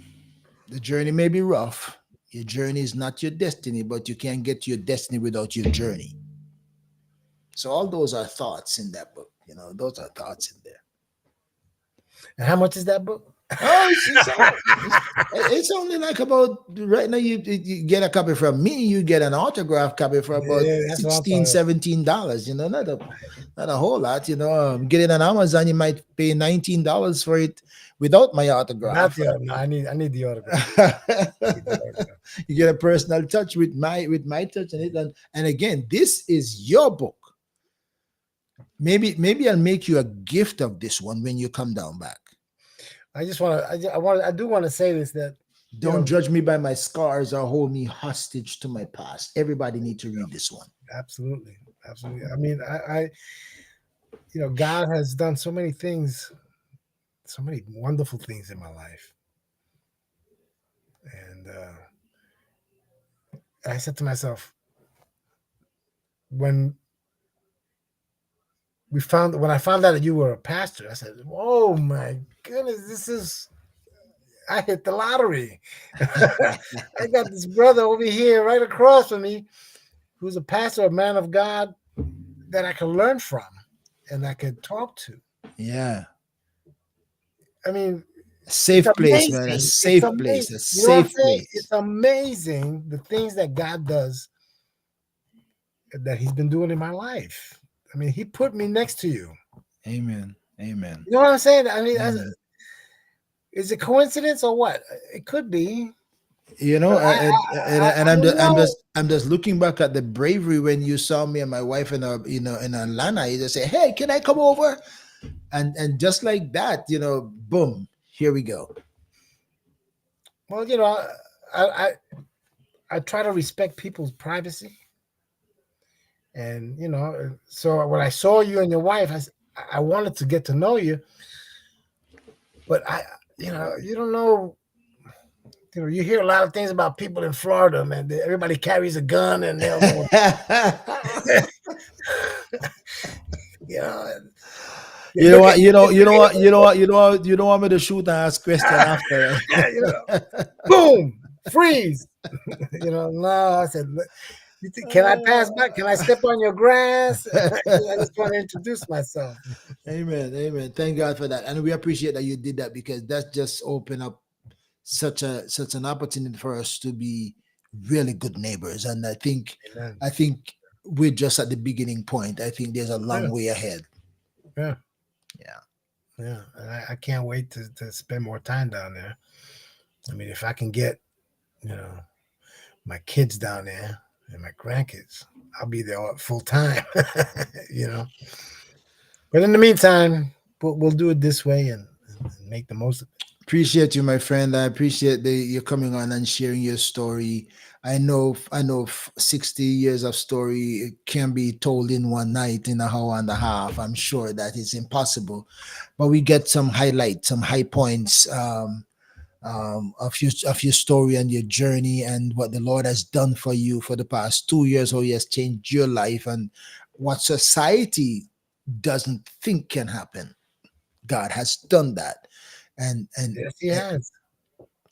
A: The journey may be rough. Your journey is not your destiny, but you can't get to your destiny without your journey. So all those are thoughts in that book. You know, those are thoughts in there.
B: And how much is that book?
A: Oh, it's only like about right now. You get a copy from me. You get an autograph copy for about
B: Yeah, that's what I'm
A: $16, $17. You know, not a whole lot. You know, get it on Amazon. You might pay $19 for it without my
B: Not
A: autograph.
B: the no, I need the autograph.
A: You get a personal touch with my touch on it, and again, this is your book. Maybe I'll make you a gift of this one when you come down back.
B: I just want to. I do want to say this, that
A: Don't judge me by my scars or hold me hostage to my past. Everybody need to read this one.
B: absolutely, absolutely. I mean, I God has done so many things, so many wonderful things in my life, and I said to myself, when when I found out that you were a pastor, I said, "Oh my goodness, I hit the lottery. I got this brother over here right across from me who's a pastor, a man of God that I can learn from and I can talk to."
A: Yeah.
B: I mean,
A: Safe
B: it's
A: place, man. A
B: amazing.
A: safe
B: It's
A: place. A
B: amazing. You know what I'm
A: safe
B: saying?
A: place.
B: It's amazing the things that God does that He's been doing in my life. I mean, He put me next to you.
A: Amen. Amen.
B: You know what I'm saying? I mean,
A: Amen.
B: is it coincidence or what? It could be.
A: You know,
B: But
A: and
B: I don't know.
A: I'm just looking back at the bravery when you saw me and my wife in in Atlanta. You just say, "Hey, can I come over?" And just like that, boom, here we go.
B: Well, I, I I try to respect people's privacy, and so when I saw you and your wife, I wanted to get to know you, but you don't know. You hear a lot of things about people in Florida, man. Everybody carries a gun, and they'll go, you know.
A: You know what? You know. You know what? You know what? You know what? You don't want me to shoot and ask question after.
B: Boom, freeze. No. I said, can I pass back? Can I step on your grass? I just want to introduce myself.
A: Amen. Amen. Thank God for that, and we appreciate that you did that, because that's just opened up such an opportunity for us to be really good neighbors. And
B: Amen.
A: I think we're just at the beginning point. I think there's a long
B: Yeah.
A: way ahead.
B: Yeah.
A: Yeah.
B: Yeah. And I can't wait to spend more time down there. I mean, if I can get, my kids down there and my grandkids, I'll be there full time, But in the meantime, we'll do it this way and make the most of it.
A: Appreciate you, my friend. I appreciate you coming on and sharing your story. I know 60 years of story can be told in one night, in an hour and a half. I'm sure that is impossible, but we get some highlights, some high points of your story and your journey, and what the Lord has done for you for the past 2 years, how He has changed your life, and what society doesn't think can happen. God has done that. And
B: Yes, He has.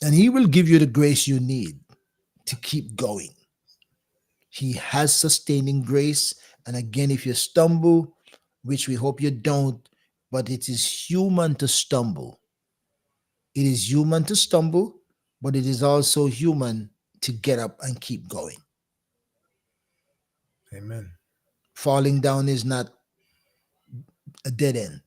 A: and He will give you the grace you need to keep going. He has sustaining grace, And again, if you stumble, which we hope you don't, but it is human to stumble. It is human to stumble, but it is also human to get up and keep going.
B: Amen.
A: Falling down is not a dead end.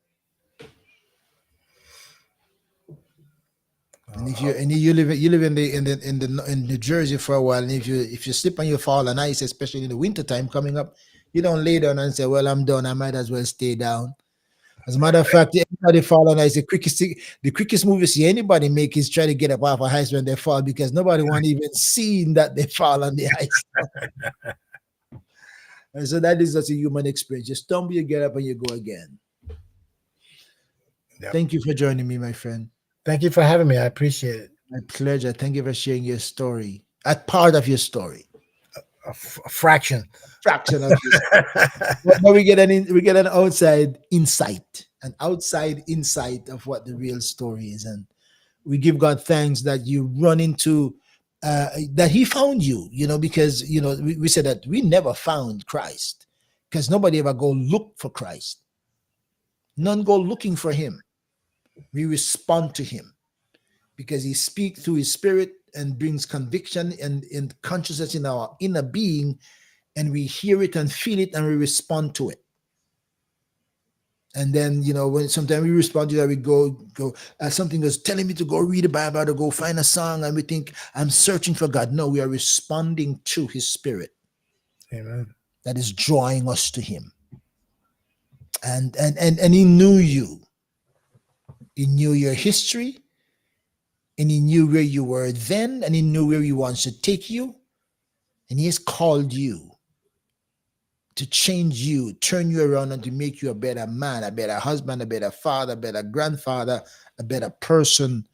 A: And if
B: Uh,
A: you live in New Jersey for a while, and if you slip and you fall on ice, especially in the winter time coming up, you don't lay down and say, "Well, I'm done. I might as well stay down." As a matter of fact, anybody fall on ice, the quickest move you see anybody make is try to get up off a ice when they fall because nobody want to even see that they fall on the ice. And so that is just a human experience. You stumble, you get up, and you go again.
B: yep.
A: Thank you for joining me, my friend.
B: Thank you for having me. I appreciate it.
A: My pleasure. Thank you for sharing your story. A part of your story.
B: A fraction.
A: Fraction of your story. But we get an outside insight of what the real story is, and we give God thanks that you run into that He found you. Because we said that we never found Christ because nobody ever go look for Christ. None go looking for Him. We respond to Him because He speaks through His Spirit and brings conviction and consciousness in our inner being, and we hear it and feel it and we respond to it. And then when sometimes we respond to that, we go something is telling me to go read the Bible or to go find a song, and we think I'm searching for God. No, we are responding to His Spirit.
B: Amen.
A: That is drawing us to Him. And He knew you. He knew your history, and He knew where you were then, and He knew where He wants to take you, and He has called you to change you, turn you around, and to make you a better man, a better husband, a better father, a better grandfather, a better person.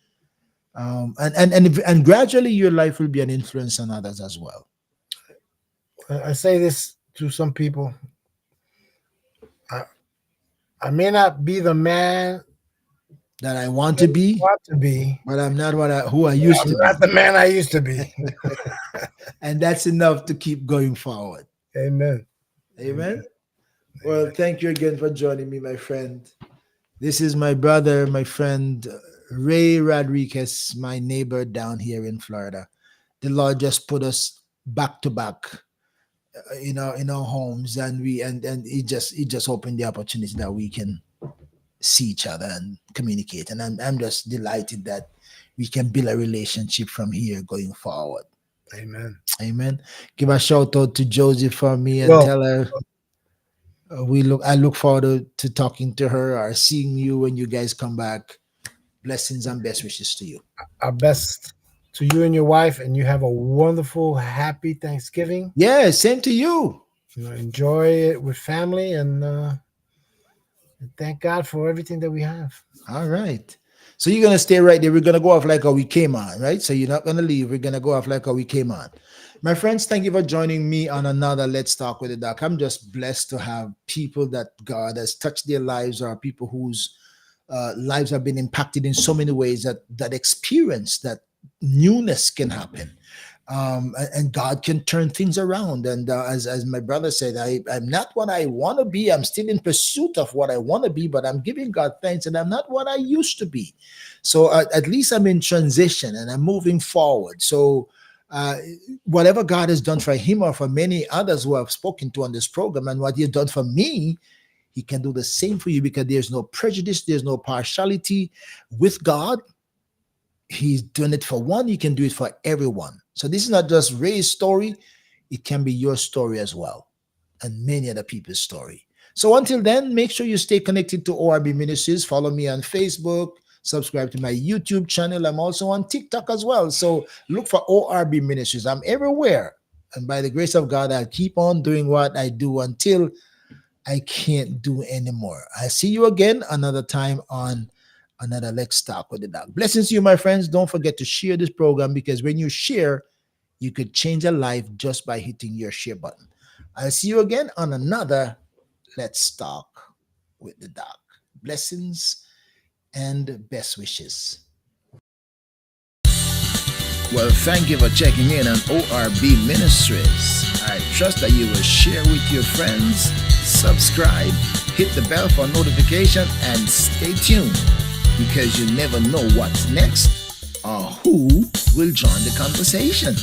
A: And gradually your life will be an influence on others as well.
B: I say this to some people. I may not be the man
A: That I want to be,
B: want to be,
A: but I'm not who I used
B: I'm
A: to
B: not
A: be.
B: the man I used to be.
A: And that's enough to keep going forward.
B: Amen.
A: Amen. Well, thank you again for joining me, my friend. This is my brother, my friend, Ray Rodriguez, my neighbor down here in Florida. The Lord just put us back to back, in our homes, and He just opened the opportunity that we can see each other and communicate. And I'm just delighted that we can build a relationship from here going forward.
B: Amen.
A: Amen. Give a shout out to Josie for me and
B: Well,
A: tell her I look forward to talking to her or seeing you when you guys come back. Blessings and best wishes to you.
B: our best to you and your wife, and you have a wonderful, happy Thanksgiving.
A: Yeah, same to you.
B: Enjoy it with family, and thank God for everything that we have.
A: All right. So you're gonna stay right there. We're gonna go off like how we came on, right? So you're not gonna leave. We're gonna go off like how we came on. My friends, thank you for joining me on another Let's Talk with the Doc. I'm just blessed to have people that God has touched their lives, or people whose lives have been impacted in so many ways that experience that newness can happen. And God can turn things around. And as my brother said, I'm not what I want to be. I'm still in pursuit of what I want to be, but I'm giving God thanks, and I'm not what I used to be. So at least I'm in transition and I'm moving forward. So whatever God has done for him or for many others who I've spoken to on this program, and what He has done for me, He can do the same for you, because there's no prejudice, there's no partiality with God. He's done it for one, He can do it for everyone. So this is not just Ray's story, it can be your story as well, and many other people's story. So until then, make sure you stay connected to ORB Ministries. Follow me on Facebook, subscribe to my YouTube channel. I'm also on TikTok as well. So look for ORB Ministries. I'm everywhere. And by the grace of God, I'll keep on doing what I do until I can't do anymore. I see you again another time on another Let's Talk with the Doc. Blessings to you, my friends. Don't forget to share this program, because when you share, you could change a life just by hitting your share button. I'll see you again on another Let's Talk with the Doc. Blessings and best wishes. Well, thank you for checking in on ORB Ministries. I trust that you will share with your friends, subscribe, hit the bell for notification, and stay tuned because you never know what's next or who will join the conversation.